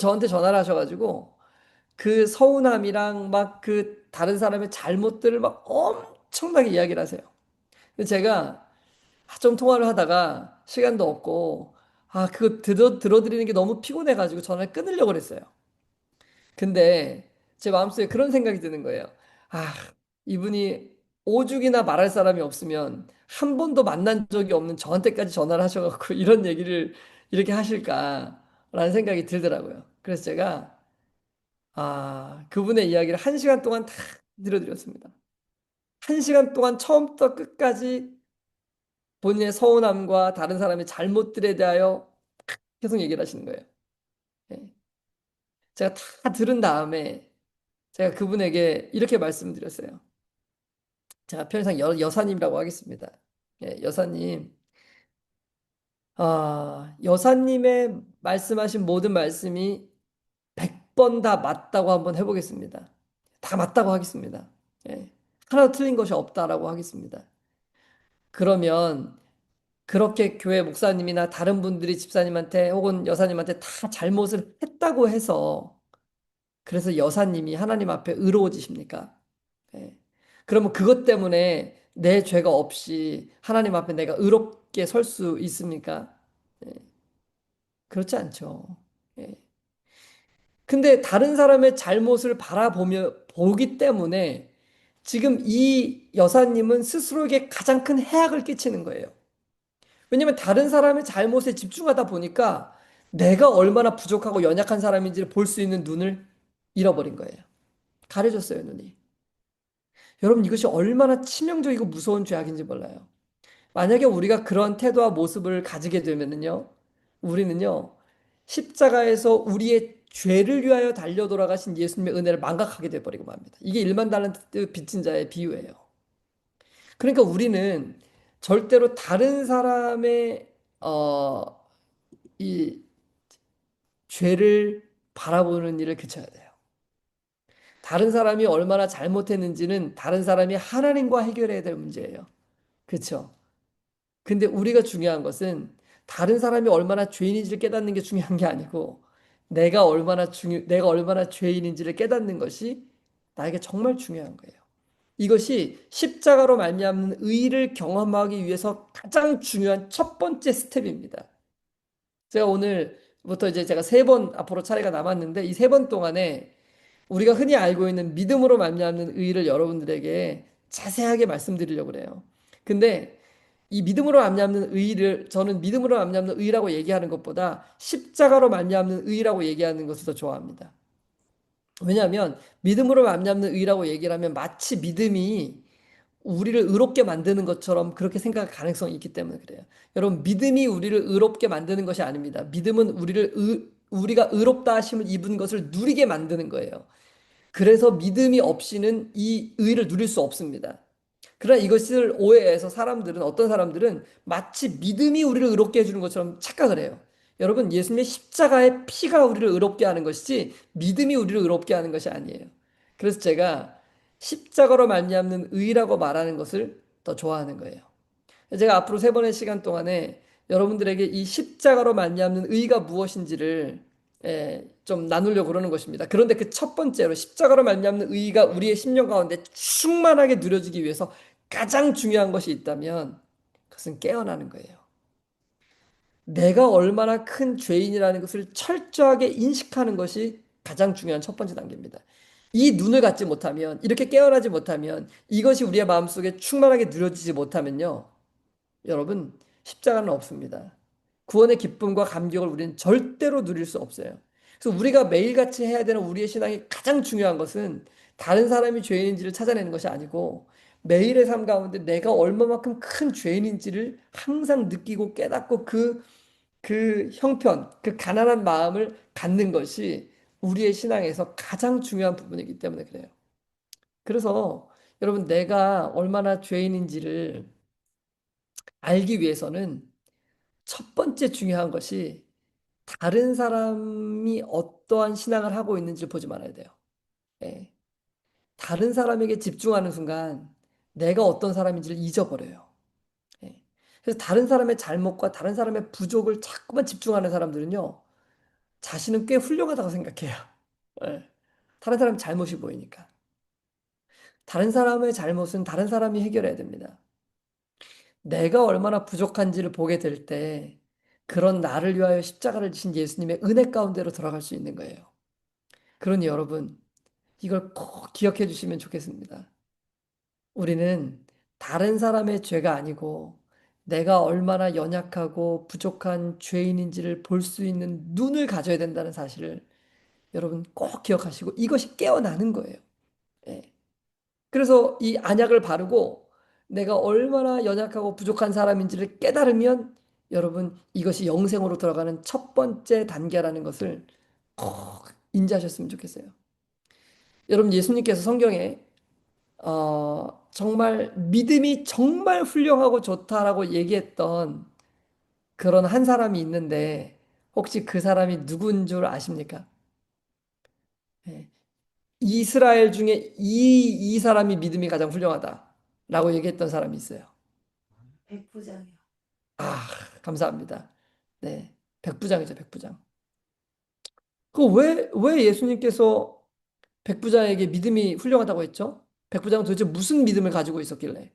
Speaker 1: 저한테 전화를 하셔가지고 그 서운함이랑 막 그 다른 사람의 잘못들을 막 엄청나게 이야기를 하세요. 근데 제가 좀 통화를 하다가 시간도 없고 그거 들어드리는 게 너무 피곤해가지고 전화를 끊으려고 그랬어요. 근데 제 마음속에 그런 생각이 드는 거예요. 아, 이분이 오죽이나 말할 사람이 없으면 한 번도 만난 적이 없는 저한테까지 전화를 하셔갖고 이런 얘기를 이렇게 하실까라는 생각이 들더라고요. 그래서 제가 그분의 이야기를 한 시간 동안 다 들어드렸습니다. 한 시간 동안 처음부터 끝까지 본인의 서운함과 다른 사람의 잘못들에 대하여 계속 얘기를 하시는 거예요. 예. 제가 다 들은 다음에 제가 그분에게 이렇게 말씀드렸어요. 제가 편의상 여사님이라고 하겠습니다. 예, 여사님, 여사님의 말씀하신 모든 말씀이 100번 다 맞다고 한번 해보겠습니다. 다 맞다고 하겠습니다. 예, 하나도 틀린 것이 없다라고 하겠습니다. 그러면 그렇게 교회 목사님이나 다른 분들이 집사님한테 혹은 여사님한테 다 잘못을 했다고 해서 그래서 여사님이 하나님 앞에 의로워지십니까? 예. 그러면 그것 때문에 내 죄가 없이 하나님 앞에 내가 의롭게 설 수 있습니까? 예. 그렇지 않죠. 예. 근데 다른 사람의 잘못을 보기 때문에 지금 이 여사님은 스스로에게 가장 큰 해악을 끼치는 거예요. 왜냐면 다른 사람의 잘못에 집중하다 보니까 내가 얼마나 부족하고 연약한 사람인지를 볼 수 있는 눈을 잃어버린 거예요. 가려졌어요, 눈이. 여러분, 이것이 얼마나 치명적이고 무서운 죄악인지 몰라요. 만약에 우리가 그런 태도와 모습을 가지게 되면은요, 우리는요, 십자가에서 우리의 죄를 위하여 달려 돌아가신 예수님의 은혜를 망각하게 돼버리고 맙니다. 이게 1만 달란트 빚진 자의 비유예요. 그러니까 우리는 절대로 다른 사람의 이 죄를 바라보는 일을 그쳐야 돼요. 다른 사람이 얼마나 잘못했는지는 다른 사람이 하나님과 해결해야 될 문제예요. 그렇죠? 근데 우리가 중요한 것은 다른 사람이 얼마나 죄인인지를 깨닫는 게 중요한 게 아니고 내가 얼마나 죄인인지를 깨닫는 것이 나에게 정말 중요한 거예요. 이것이 십자가로 말미암는 의를 경험하기 위해서 가장 중요한 첫 번째 스텝입니다. 제가 오늘부터 이제 제가 3번 앞으로 차례가 남았는데 이 3번 동안에 우리가 흔히 알고 있는 믿음으로 말미암는 의를 여러분들에게 자세하게 말씀드리려고 그래요. 근데 이 믿음으로 말미암는 의를 저는 믿음으로 말미암는 의라고 얘기하는 것보다 십자가로 말미암는 의라고 얘기하는 것을 더 좋아합니다. 왜냐하면 믿음으로 말미암는 의라고 얘기를 하면 마치 믿음이 우리를 의롭게 만드는 것처럼 그렇게 생각할 가능성이 있기 때문에 그래요. 여러분, 믿음이 우리를 의롭게 만드는 것이 아닙니다. 믿음은 우리가 의롭다 하심을 입은 것을 누리게 만드는 거예요. 그래서 믿음이 없이는 이 의를 누릴 수 없습니다. 그러나 이것을 오해해서 어떤 사람들은 마치 믿음이 우리를 의롭게 해주는 것처럼 착각을 해요. 여러분, 예수님의 십자가의 피가 우리를 의롭게 하는 것이지 믿음이 우리를 의롭게 하는 것이 아니에요. 그래서 제가 십자가로 말미암는 의라고 말하는 것을 더 좋아하는 거예요. 제가 앞으로 3번의 시간 동안에 여러분들에게 이 십자가로 말미암는 의가 무엇인지를 좀 나누려고 그러는 것입니다. 그런데 그 첫 번째로 십자가로 말미암는 의가 우리의 심령 가운데 충만하게 누려지기 위해서 가장 중요한 것이 있다면 그것은 깨어나는 거예요. 내가 얼마나 큰 죄인이라는 것을 철저하게 인식하는 것이 가장 중요한 첫 번째 단계입니다. 이 눈을 갖지 못하면, 이렇게 깨어나지 못하면, 이것이 우리의 마음속에 충만하게 누려지지 못하면요, 여러분, 십자가는 없습니다. 구원의 기쁨과 감격을 우리는 절대로 누릴 수 없어요. 그래서 우리가 매일같이 해야 되는 우리의 신앙이 가장 중요한 것은 다른 사람이 죄인인지를 찾아내는 것이 아니고 매일의 삶 가운데 내가 얼마만큼 큰 죄인인지를 항상 느끼고 깨닫고 그 형편, 그 가난한 마음을 갖는 것이 우리의 신앙에서 가장 중요한 부분이기 때문에 그래요. 그래서 여러분, 내가 얼마나 죄인인지를 알기 위해서는 첫 번째 중요한 것이 다른 사람이 어떠한 신앙을 하고 있는지 보지 말아야 돼요. 예. 다른 사람에게 집중하는 순간 내가 어떤 사람인지를 잊어버려요. 예. 그래서 다른 사람의 잘못과 다른 사람의 부족을 자꾸만 집중하는 사람들은요, 자신은 꽤 훌륭하다고 생각해요. 예. 다른 사람 잘못이 보이니까. 다른 사람의 잘못은 다른 사람이 해결해야 됩니다. 내가 얼마나 부족한지를 보게 될 때 그런 나를 위하여 십자가를 지신 예수님의 은혜 가운데로 들어갈 수 있는 거예요. 그러니 여러분, 이걸 꼭 기억해 주시면 좋겠습니다. 우리는 다른 사람의 죄가 아니고 내가 얼마나 연약하고 부족한 죄인인지를 볼 수 있는 눈을 가져야 된다는 사실을 여러분 꼭 기억하시고 이것이 깨어나는 거예요. 예. 그래서 이 안약을 바르고 내가 얼마나 연약하고 부족한 사람인지를 깨달으면 여러분 이것이 영생으로 들어가는 첫 번째 단계라는 것을 꼭 인지하셨으면 좋겠어요. 여러분, 예수님께서 성경에 정말 믿음이 정말 훌륭하고 좋다라고 얘기했던 그런 한 사람이 있는데 혹시 그 사람이 누군 줄 아십니까? 예. 이스라엘 중에 이 사람이 믿음이 가장 훌륭하다라고 얘기했던 사람이 있어요.
Speaker 2: 백부장이요.
Speaker 1: 아, 감사합니다. 네, 백부장이죠, 백부장. 왜 예수님께서 백부장에게 믿음이 훌륭하다고 했죠? 백부장은 도대체 무슨 믿음을 가지고 있었길래?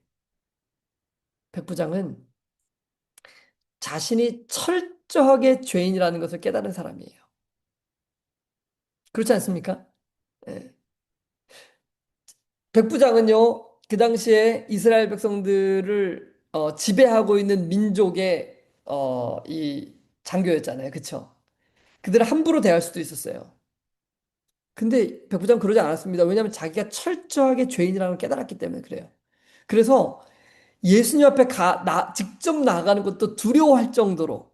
Speaker 1: 백부장은 자신이 철저하게 죄인이라는 것을 깨달은 사람이에요. 그렇지 않습니까? 네. 백부장은요, 그 당시에 이스라엘 백성들을 지배하고 있는 민족의 이 장교였잖아요. 그쵸? 그들을 함부로 대할 수도 있었어요. 근데 백부장 그러지 않았습니다. 왜냐하면 자기가 철저하게 죄인이라는 걸 깨달았기 때문에 그래요. 그래서 예수님 앞에 직접 나가는 것도 두려워할 정도로.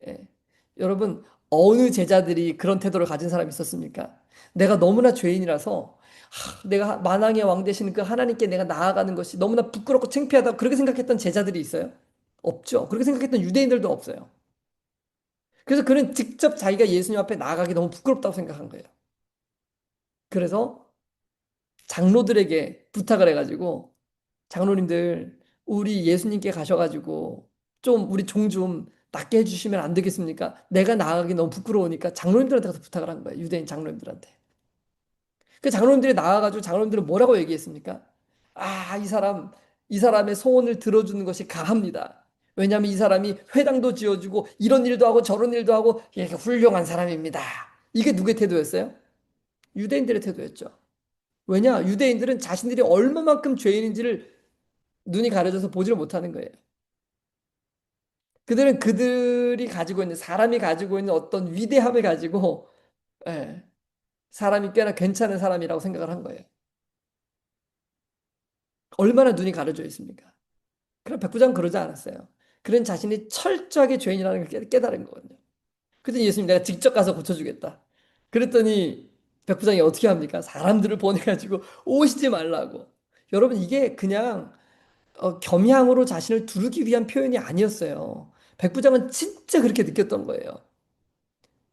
Speaker 1: 예. 여러분, 어느 제자들이 그런 태도를 가진 사람이 있었습니까? 내가 너무나 죄인이라서 내가 만왕의 왕 되시는 그 하나님께 내가 나아가는 것이 너무나 부끄럽고 창피하다고 그렇게 생각했던 제자들이 있어요? 없죠. 그렇게 생각했던 유대인들도 없어요. 그래서 그는 직접 자기가 예수님 앞에 나아가기 너무 부끄럽다고 생각한 거예요. 그래서 장로들에게 부탁을 해가지고 장로님들 우리 예수님께 가셔가지고 좀 우리 종 좀 낫게 해주시면 안 되겠습니까? 내가 나아가기 너무 부끄러우니까 장로님들한테 가서 부탁을 한 거예요. 유대인 장로님들한테. 그 장로님들이 나와가지고 장로님들은 뭐라고 얘기했습니까? 아, 이 사람의 소원을 들어주는 것이 가합니다. 왜냐하면 이 사람이 회당도 지어주고 이런 일도 하고 저런 일도 하고 이렇게 훌륭한 사람입니다. 이게 누구의 태도였어요? 유대인들의 태도였죠. 왜냐? 유대인들은 자신들이 얼마만큼 죄인인지를 눈이 가려져서 보지를 못하는 거예요. 그들은 그들이 가지고 있는 사람이 가지고 있는 어떤 위대함을 가지고 예, 사람이 꽤나 괜찮은 사람이라고 생각을 한 거예요. 얼마나 눈이 가려져 있습니까? 그럼 백부장은 그러지 않았어요. 그는 자신이 철저하게 죄인이라는 걸 깨달은 거거든요. 그랬더니 예수님 내가 직접 가서 고쳐주겠다. 그랬더니 백부장이 어떻게 합니까? 사람들을 보내가지고 오시지 말라고. 여러분 이게 그냥 겸양으로 자신을 두르기 위한 표현이 아니었어요. 백부장은 진짜 그렇게 느꼈던 거예요.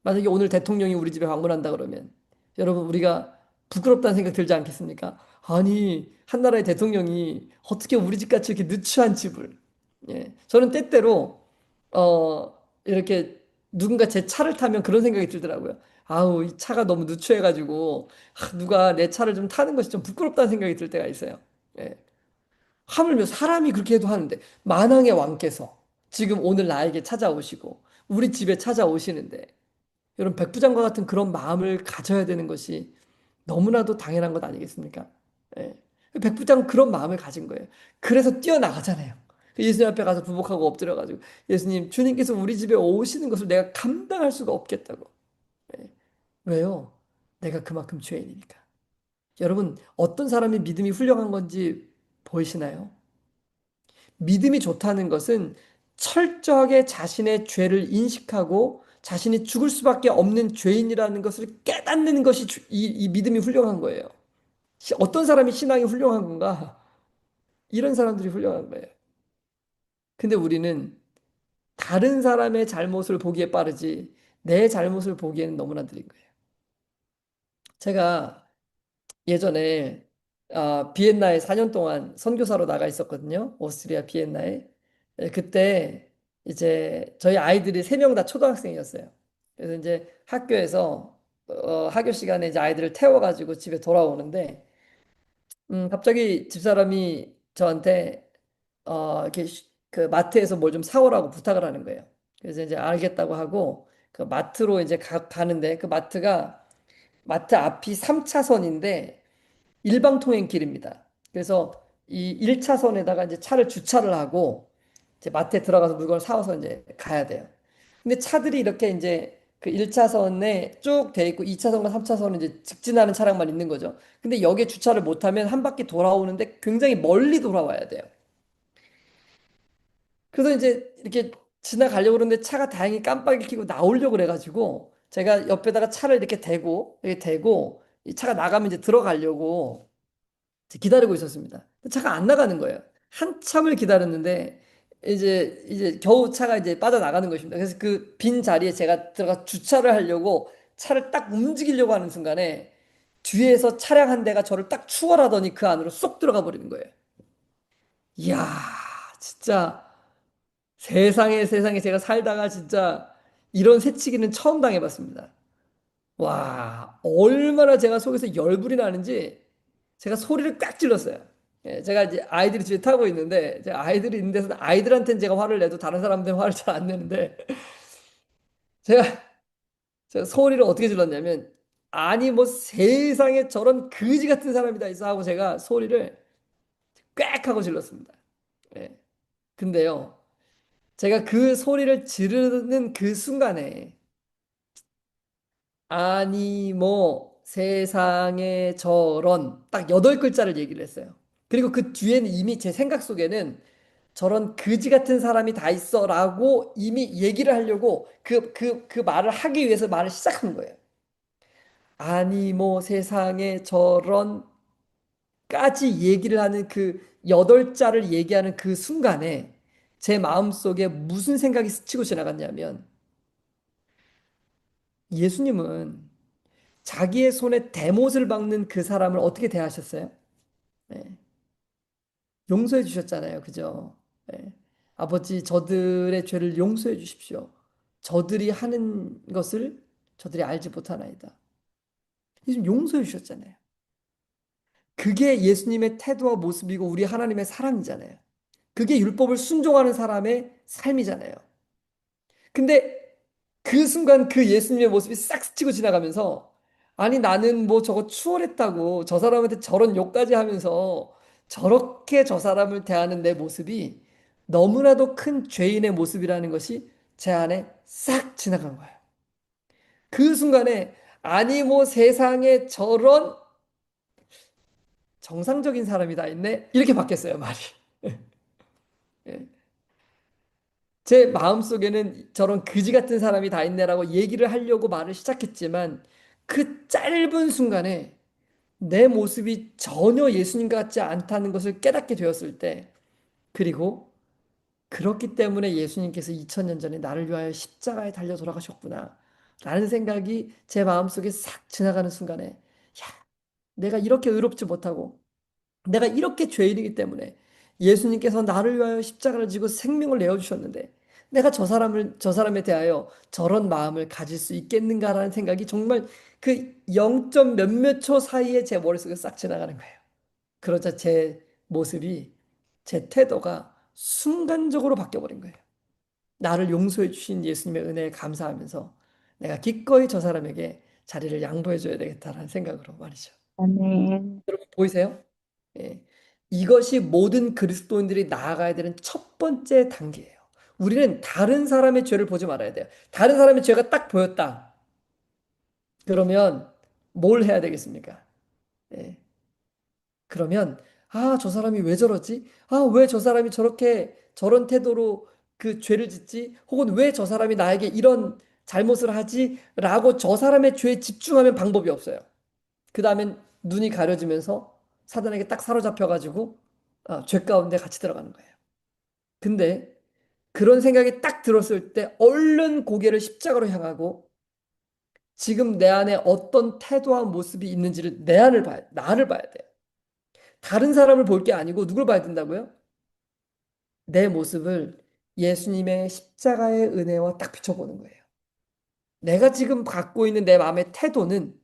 Speaker 1: 만약에 오늘 대통령이 우리 집에 방문한다 그러면 여러분 우리가 부끄럽다는 생각 들지 않겠습니까? 아니 한 나라의 대통령이 어떻게 우리 집같이 이렇게 누추한 집을 저는 때때로 이렇게 누군가 제 차를 타면 그런 생각이 들더라고요. 아우 이 차가 너무 누추해가지고 누가 내 차를 좀 타는 것이 좀 부끄럽다는 생각이 들 때가 있어요. 예. 하물며 사람이 그렇게 해도 하는데 만왕의 왕께서 지금 오늘 나에게 찾아오시고 우리 집에 찾아오시는데 여러분 백부장과 같은 그런 마음을 가져야 되는 것이 너무나도 당연한 것 아니겠습니까? 예. 백부장은 그런 마음을 가진 거예요. 그래서 뛰어나가잖아요. 예수님 앞에 가서 부복하고 엎드려가지고 예수님 주님께서 우리 집에 오시는 것을 내가 감당할 수가 없겠다고. 예. 왜요? 내가 그만큼 죄인이니까. 여러분 어떤 사람이 믿음이 훌륭한 건지 보이시나요? 믿음이 좋다는 것은 철저하게 자신의 죄를 인식하고 자신이 죽을 수밖에 없는 죄인이라는 것을 깨닫는 것이 이 믿음이 훌륭한 거예요. 어떤 사람이 신앙이 훌륭한 건가? 이런 사람들이 훌륭한 거예요. 근데 우리는 다른 사람의 잘못을 보기에 빠르지 내 잘못을 보기에는 너무나 느린 거예요. 제가 예전에 비엔나에 4년 동안 선교사로 나가 있었거든요. 오스트리아 비엔나에. 그때 이제 저희 아이들이 3명 다 초등학생이었어요. 그래서 이제 학교에서 학교 시간에 이제 아이들을 태워가지고 집에 돌아오는데 갑자기 집사람이 저한테 이렇게 그 마트에서 뭘 좀 사오라고 부탁을 하는 거예요. 그래서 이제 알겠다고 하고 그 마트로 이제 가는데 그 마트 앞이 3차선인데 일방통행길입니다. 그래서 이 1차선에다가 이제 차를 주차를 하고 이제 마트에 들어가서 물건을 사와서 이제 가야 돼요. 근데 차들이 이렇게 이제 그 1차선에 쭉 돼 있고 2차선과 3차선은 이제 직진하는 차량만 있는 거죠. 근데 여기에 주차를 못하면 한 바퀴 돌아오는데 굉장히 멀리 돌아와야 돼요. 그래서 이제 이렇게 지나가려고 그러는데 차가 다행히 깜빡이 켜고 나오려고 그래가지고 제가 옆에다가 차를 이렇게 대고 이 차가 나가면 이제 들어가려고 기다리고 있었습니다. 차가 안 나가는 거예요. 한참을 기다렸는데 이제 겨우 차가 이제 빠져나가는 것입니다. 그래서 그 빈 자리에 제가 들어가 주차를 하려고 차를 딱 움직이려고 하는 순간에 뒤에서 차량 한 대가 저를 딱 추월하더니 그 안으로 쏙 들어가 버리는 거예요. 이야, 진짜 세상에 제가 살다가 진짜 이런 새치기는 처음 당해봤습니다. 와, 얼마나 제가 속에서 열불이 나는지 제가 소리를 꽉 질렀어요. 제가 이제 아이들이 집에 타고 있는데, 제가 아이들이 있는 데서 아이들한테는 제가 화를 내도 다른 사람들은 화를 잘 안 내는데, 제가, 제가 소리를 어떻게 질렀냐면, 아니, 뭐 세상에 저런 거지 같은 사람이 다 있어 하고 제가 소리를 꽥 하고 질렀습니다. 예. 근데요, 제가 그 소리를 지르는 그 순간에, 아니, 뭐, 세상에 저런, 딱 8글자를 얘기를 했어요. 그리고 그 뒤에는 이미 제 생각 속에는 저런 거지 같은 사람이 다 있어라고 이미 얘기를 하려고 그 말을 하기 위해서 말을 시작한 거예요. 아니 뭐 세상에 저런까지 얘기를 하는 그 8자를 얘기하는 그 순간에 제 마음속에 무슨 생각이 스치고 지나갔냐면 예수님은 자기의 손에 대못을 박는 그 사람을 어떻게 대하셨어요? 네. 용서해 주셨잖아요. 그죠? 네. 아버지, 저들의 죄를 용서해 주십시오. 저들이 하는 것을 저들이 알지 못하나이다. 예수님 용서해 주셨잖아요. 그게 예수님의 태도와 모습이고 우리 하나님의 사랑이잖아요. 그게 율법을 순종하는 사람의 삶이잖아요. 근데 그 순간 그 예수님의 모습이 싹 스치고 지나가면서 아니 나는 뭐 저거 추월했다고 저 사람한테 저런 욕까지 하면서 저렇게 저 사람을 대하는 내 모습이 너무나도 큰 죄인의 모습이라는 것이 제 안에 싹 지나간 거예요. 그 순간에 아니 뭐 세상에 저런 정상적인 사람이 다 있네 이렇게 바뀌었어요 말이. 예. 제 마음속에는 저런 그지 같은 사람이 다 있네라고 얘기를 하려고 말을 시작했지만 그 짧은 순간에 내 모습이 전혀 예수님 같지 않다는 것을 깨닫게 되었을 때 그리고 그렇기 때문에 예수님께서 2000년 전에 나를 위하여 십자가에 달려 돌아가셨구나 라는 생각이 제 마음속에 싹 지나가는 순간에 야, 내가 이렇게 의롭지 못하고 내가 이렇게 죄인이기 때문에 예수님께서 나를 위하여 십자가를 지고 생명을 내어 주셨는데 내가 저 사람에 대하여 저런 마음을 가질 수 있겠는가라는 생각이 정말 그 0점 몇몇 초 사이에 제 머릿속에 싹 지나가는 거예요. 그러자 제 모습이 제 태도가 순간적으로 바뀌어 버린 거예요. 나를 용서해 주신 예수님의 은혜에 감사하면서 내가 기꺼이 저 사람에게 자리를 양보해 줘야 되겠다라는 생각으로 말이죠.
Speaker 4: 아멘.
Speaker 1: 여러분 보이세요? 예. 이것이 모든 그리스도인들이 나아가야 되는 첫 번째 단계예요. 우리는 다른 사람의 죄를 보지 말아야 돼요. 다른 사람의 죄가 딱 보였다. 그러면 뭘 해야 되겠습니까? 예. 그러면 아, 저 사람이 왜 저러지? 아, 왜 저 사람이 저렇게 저런 태도로 그 죄를 짓지? 혹은 왜 저 사람이 나에게 이런 잘못을 하지? 라고 저 사람의 죄에 집중하면 방법이 없어요. 그 다음엔 눈이 가려지면서 사단에게 딱 사로잡혀가지고 죄 가운데 같이 들어가는 거예요. 근데 그런 생각이 딱 들었을 때 얼른 고개를 십자가로 향하고 지금 내 안에 어떤 태도와 모습이 있는지를 나를 봐야 돼요. 다른 사람을 볼 게 아니고 누굴 봐야 된다고요? 내 모습을 예수님의 십자가의 은혜와 딱 비춰보는 거예요. 내가 지금 갖고 있는 내 마음의 태도는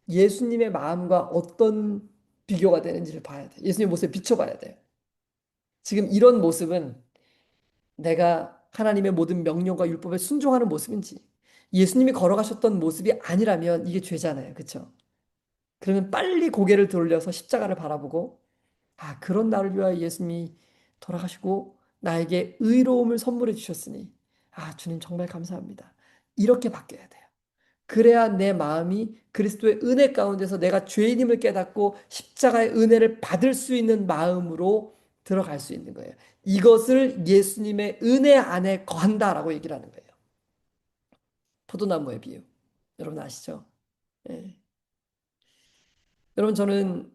Speaker 1: 예수님의 마음과 어떤 비교가 되는지를 봐야 돼. 예수님의 모습에 비춰봐야 돼요. 지금 이런 모습은 내가 하나님의 모든 명령과 율법에 순종하는 모습인지 예수님이 걸어가셨던 모습이 아니라면 이게 죄잖아요. 그렇죠? 그러면 빨리 고개를 돌려서 십자가를 바라보고 아, 그런 나를 위하여 예수님이 돌아가시고 나에게 의로움을 선물해 주셨으니 아, 주님 정말 감사합니다. 이렇게 바뀌어야 돼요. 그래야 내 마음이 그리스도의 은혜 가운데서 내가 죄인임을 깨닫고 십자가의 은혜를 받을 수 있는 마음으로 들어갈 수 있는 거예요. 이것을 예수님의 은혜 안에 거한다라고 얘기를 하는 거예요. 포도나무의 비유. 여러분 아시죠? 예. 여러분 저는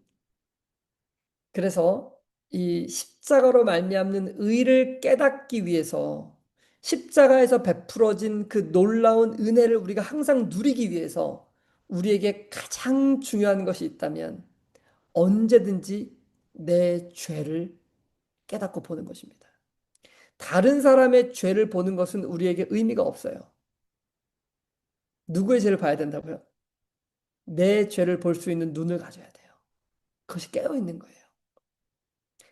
Speaker 1: 그래서 이 십자가로 말미암는 의를 깨닫기 위해서 십자가에서 베풀어진 그 놀라운 은혜를 우리가 항상 누리기 위해서 우리에게 가장 중요한 것이 있다면 언제든지 내 죄를 깨닫고 보는 것입니다. 다른 사람의 죄를 보는 것은 우리에게 의미가 없어요. 누구의 죄를 봐야 된다고요? 내 죄를 볼 수 있는 눈을 가져야 돼요. 그것이 깨어 있는 거예요.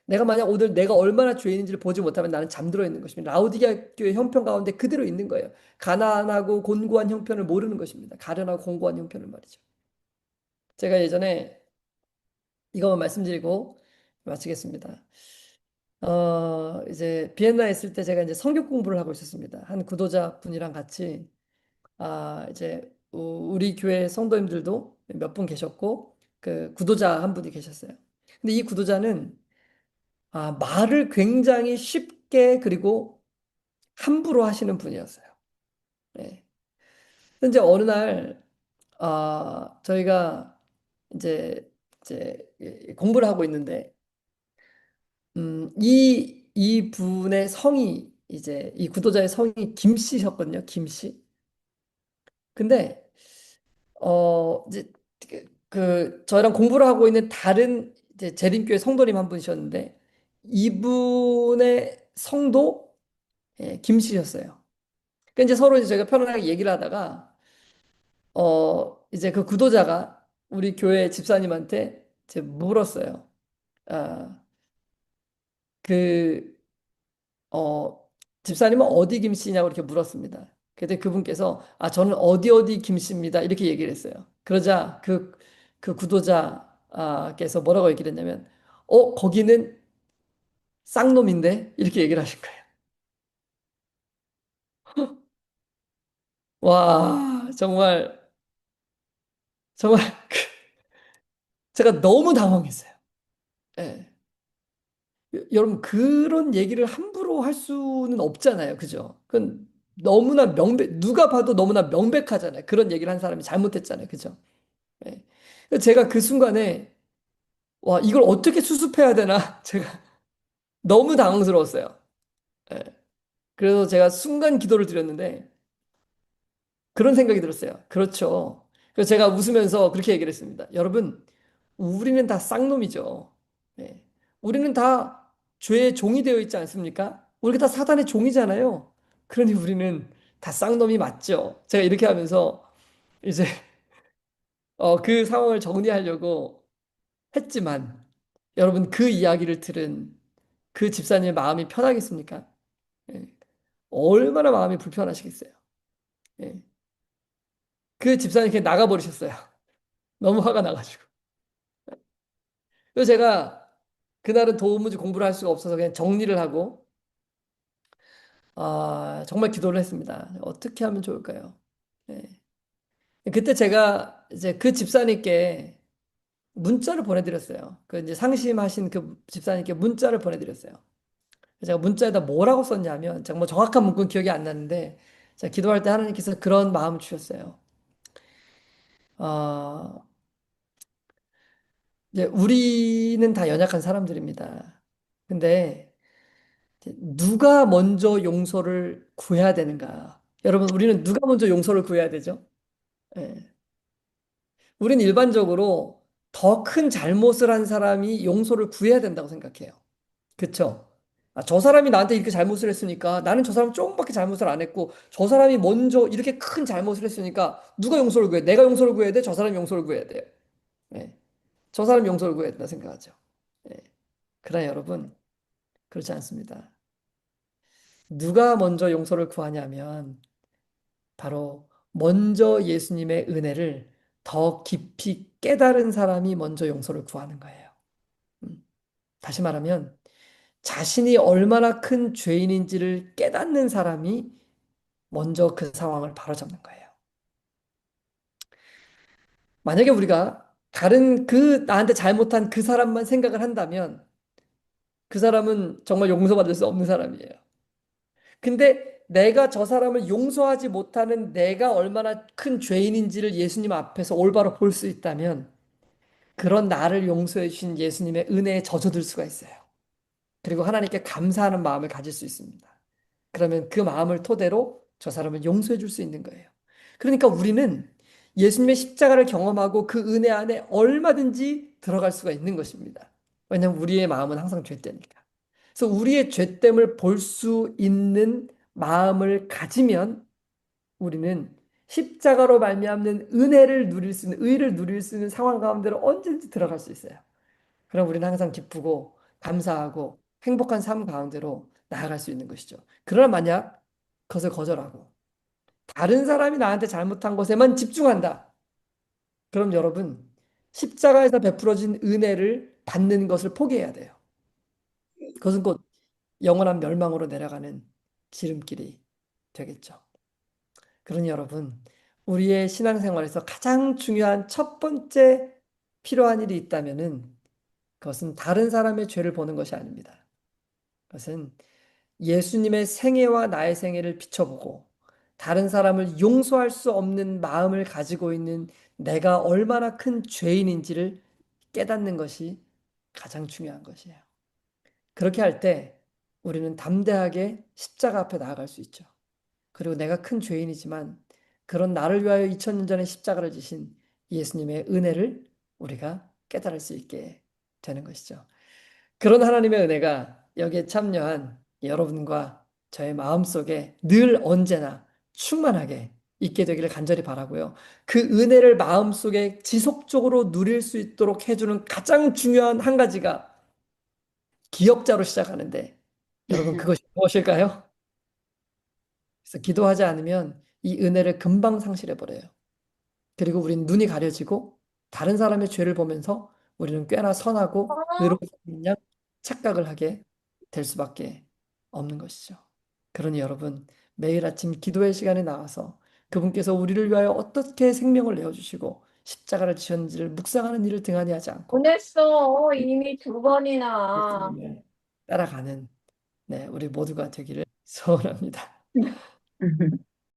Speaker 1: 내가 만약 오늘 내가 얼마나 죄인인지를 보지 못하면 나는 잠들어 있는 것입니다. 라오디게아 교회 형편 가운데 그대로 있는 거예요. 가난하고 곤고한 형편을 모르는 것입니다. 가련하고 곤고한 형편을 말이죠. 제가 예전에 이것만 말씀드리고 마치겠습니다. 이제 비엔나에 있을 때 제가 이제 성경 공부를 하고 있었습니다. 한 구도자 분이랑 같이 이제 우리 교회 성도님들도 몇 분 계셨고 그 구도자 한 분이 계셨어요. 근데 이 구도자는 말을 굉장히 쉽게 그리고 함부로 하시는 분이었어요. 예. 근데 어느 날 저희가 이제 공부를 하고 있는데 이 분의 성이 이제 이 구도자의 성이 김 씨셨거든요. 김 씨. 근데 이제 저희랑 공부를 하고 있는 다른 이제 재림교회 성도님 한 분이셨는데 이분의 성도 김 씨였어요. 그러니까 이제 서로 이제 저희가 편안하게 얘기를 하다가 이제 그 구도자가 우리 교회 집사님한테 이제 물었어요. 아, 그 집사님은 어디 김씨냐고 이렇게 물었습니다. 그때 그분께서 저는 어디 어디 김씨입니다. 이렇게 얘기를 했어요. 그러자 그 구도자께서 뭐라고 얘기를 했냐면 거기는 쌍놈인데 이렇게 얘기를 하신 거예요. 와, 정말 정말 제가 너무 당황했어요. 예. 여러분 그런 얘기를 함부로 할 수는 없잖아요. 그죠? 그건 너무나 누가 봐도 너무나 명백하잖아요. 그런 얘기를 한 사람이 잘못했잖아요. 그죠? 예. 그래서 제가 그 순간에 와, 이걸 어떻게 수습해야 되나? 제가 너무 당황스러웠어요. 예. 그래서 제가 순간 기도를 드렸는데 그런 생각이 들었어요. 그렇죠. 그래서 제가 웃으면서 그렇게 얘기를 했습니다. 여러분, 우리는 다 쌍놈이죠. 예. 우리는 다 죄의 종이 되어 있지 않습니까? 우리가 다 사단의 종이잖아요. 그러니 우리는 다 쌍놈이 맞죠. 제가 이렇게 하면서 이제 그 상황을 정리하려고 했지만 여러분 그 이야기를 들은 그 집사님의 마음이 편하겠습니까? 예. 얼마나 마음이 불편하시겠어요. 예. 그 집사님 그냥 나가버리셨어요. 너무 화가 나가지고. 그래서 제가 그날은 도무지 공부를 할 수가 없어서 그냥 정리를 하고 정말 기도를 했습니다. 어떻게 하면 좋을까요? 예. 그때 제가 이제 그 집사님께 문자를 보내드렸어요. 그 이제 상심하신 그 집사님께 문자를 보내드렸어요. 제가 문자에다 뭐라고 썼냐면 제가 뭐 정확한 문구는 기억이 안 나는데 제가 기도할 때 하나님께서 그런 마음을 주셨어요. 어, 이제 우리는 다 연약한 사람들입니다. 근데 이제 누가 먼저 용서를 구해야 되는가? 여러분, 우리는 누가 먼저 용서를 구해야 되죠? 예. 우리는 일반적으로 더 큰 잘못을 한 사람이 용서를 구해야 된다고 생각해요. 그쵸? 저 사람이 나한테 이렇게 잘못을 했으니까 나는 저 사람 조금밖에 잘못을 안 했고 저 사람이 먼저 이렇게 큰 잘못을 했으니까 누가 용서를 구해? 내가 용서를 구해야 돼? 저 사람이 용서를 구해야 돼요. 예. 저 사람이 용서를 구해야 된다 생각하죠. 예. 그러나 여러분, 그렇지 않습니다. 누가 먼저 용서를 구하냐면 바로 먼저 예수님의 은혜를 더 깊이 깨달은 사람이 먼저 용서를 구하는 거예요. 음. 다시 말하면 자신이 얼마나 큰 죄인인지를 깨닫는 사람이 먼저 그 상황을 바로잡는 거예요. 만약에 우리가 다른 나한테 잘못한 그 사람만 생각을 한다면 그 사람은 정말 용서받을 수 없는 사람이에요. 근데 내가 저 사람을 용서하지 못하는 내가 얼마나 큰 죄인인지를 예수님 앞에서 올바로 볼 수 있다면 그런 나를 용서해 주신 예수님의 은혜에 젖어들 수가 있어요. 그리고 하나님께 감사하는 마음을 가질 수 있습니다. 그러면 그 마음을 토대로 저 사람을 용서해 줄 수 있는 거예요. 그러니까 우리는 예수님의 십자가를 경험하고 그 은혜 안에 얼마든지 들어갈 수가 있는 것입니다. 왜냐하면 우리의 마음은 항상 죄되니까. 그래서 우리의 죄됨을 볼 수 있는 마음을 가지면 우리는 십자가로 말미암는 은혜를 누릴 수 있는 의를 누릴 수 있는 상황 가운데로 언제든지 들어갈 수 있어요. 그럼 우리는 항상 기쁘고 감사하고 행복한 삶 가운데로 나아갈 수 있는 것이죠. 그러나 만약 그것을 거절하고 다른 사람이 나한테 잘못한 것에만 집중한다. 그럼 여러분 십자가에서 베풀어진 은혜를 받는 것을 포기해야 돼요. 그것은 곧 영원한 멸망으로 내려가는 지름길이 되겠죠. 그러니 여러분 우리의 신앙생활에서 가장 중요한 첫 번째 필요한 일이 있다면은 그것은 다른 사람의 죄를 보는 것이 아닙니다. 그것은 예수님의 생애와 나의 생애를 비춰보고 다른 사람을 용서할 수 없는 마음을 가지고 있는 내가 얼마나 큰 죄인인지를 깨닫는 것이 가장 중요한 것이에요. 그렇게 할 때 우리는 담대하게 십자가 앞에 나아갈 수 있죠. 그리고 내가 큰 죄인이지만 그런 나를 위하여 2000년 전에 십자가를 지신 예수님의 은혜를 우리가 깨달을 수 있게 되는 것이죠. 그런 하나님의 은혜가 여기에 참여한 여러분과 저의 마음속에 늘 언제나 충만하게 있게 되기를 간절히 바라고요. 그 은혜를 마음속에 지속적으로 누릴 수 있도록 해주는 가장 중요한 한 가지가 기억자로 시작하는데 여러분 그것이 무엇일까요? 그래서 기도하지 않으면 이 은혜를 금방 상실해 버려요. 그리고 우린 눈이 가려지고 다른 사람의 죄를 보면서 우리는 꽤나 선하고 의로운 사람인 양 착각을 하게 될 수밖에 없는 것이죠. 그러니 여러분 매일 아침 기도의 시간에 나와서 그분께서 우리를 위하여 어떻게 생명을 내어주시고 십자가를 지셨는지를 묵상하는 일을 등한히 하지 않고
Speaker 3: 보냈어. 이미 2번이나.
Speaker 1: 예수님을 따라가는 우리 모두가 되기를 소원합니다.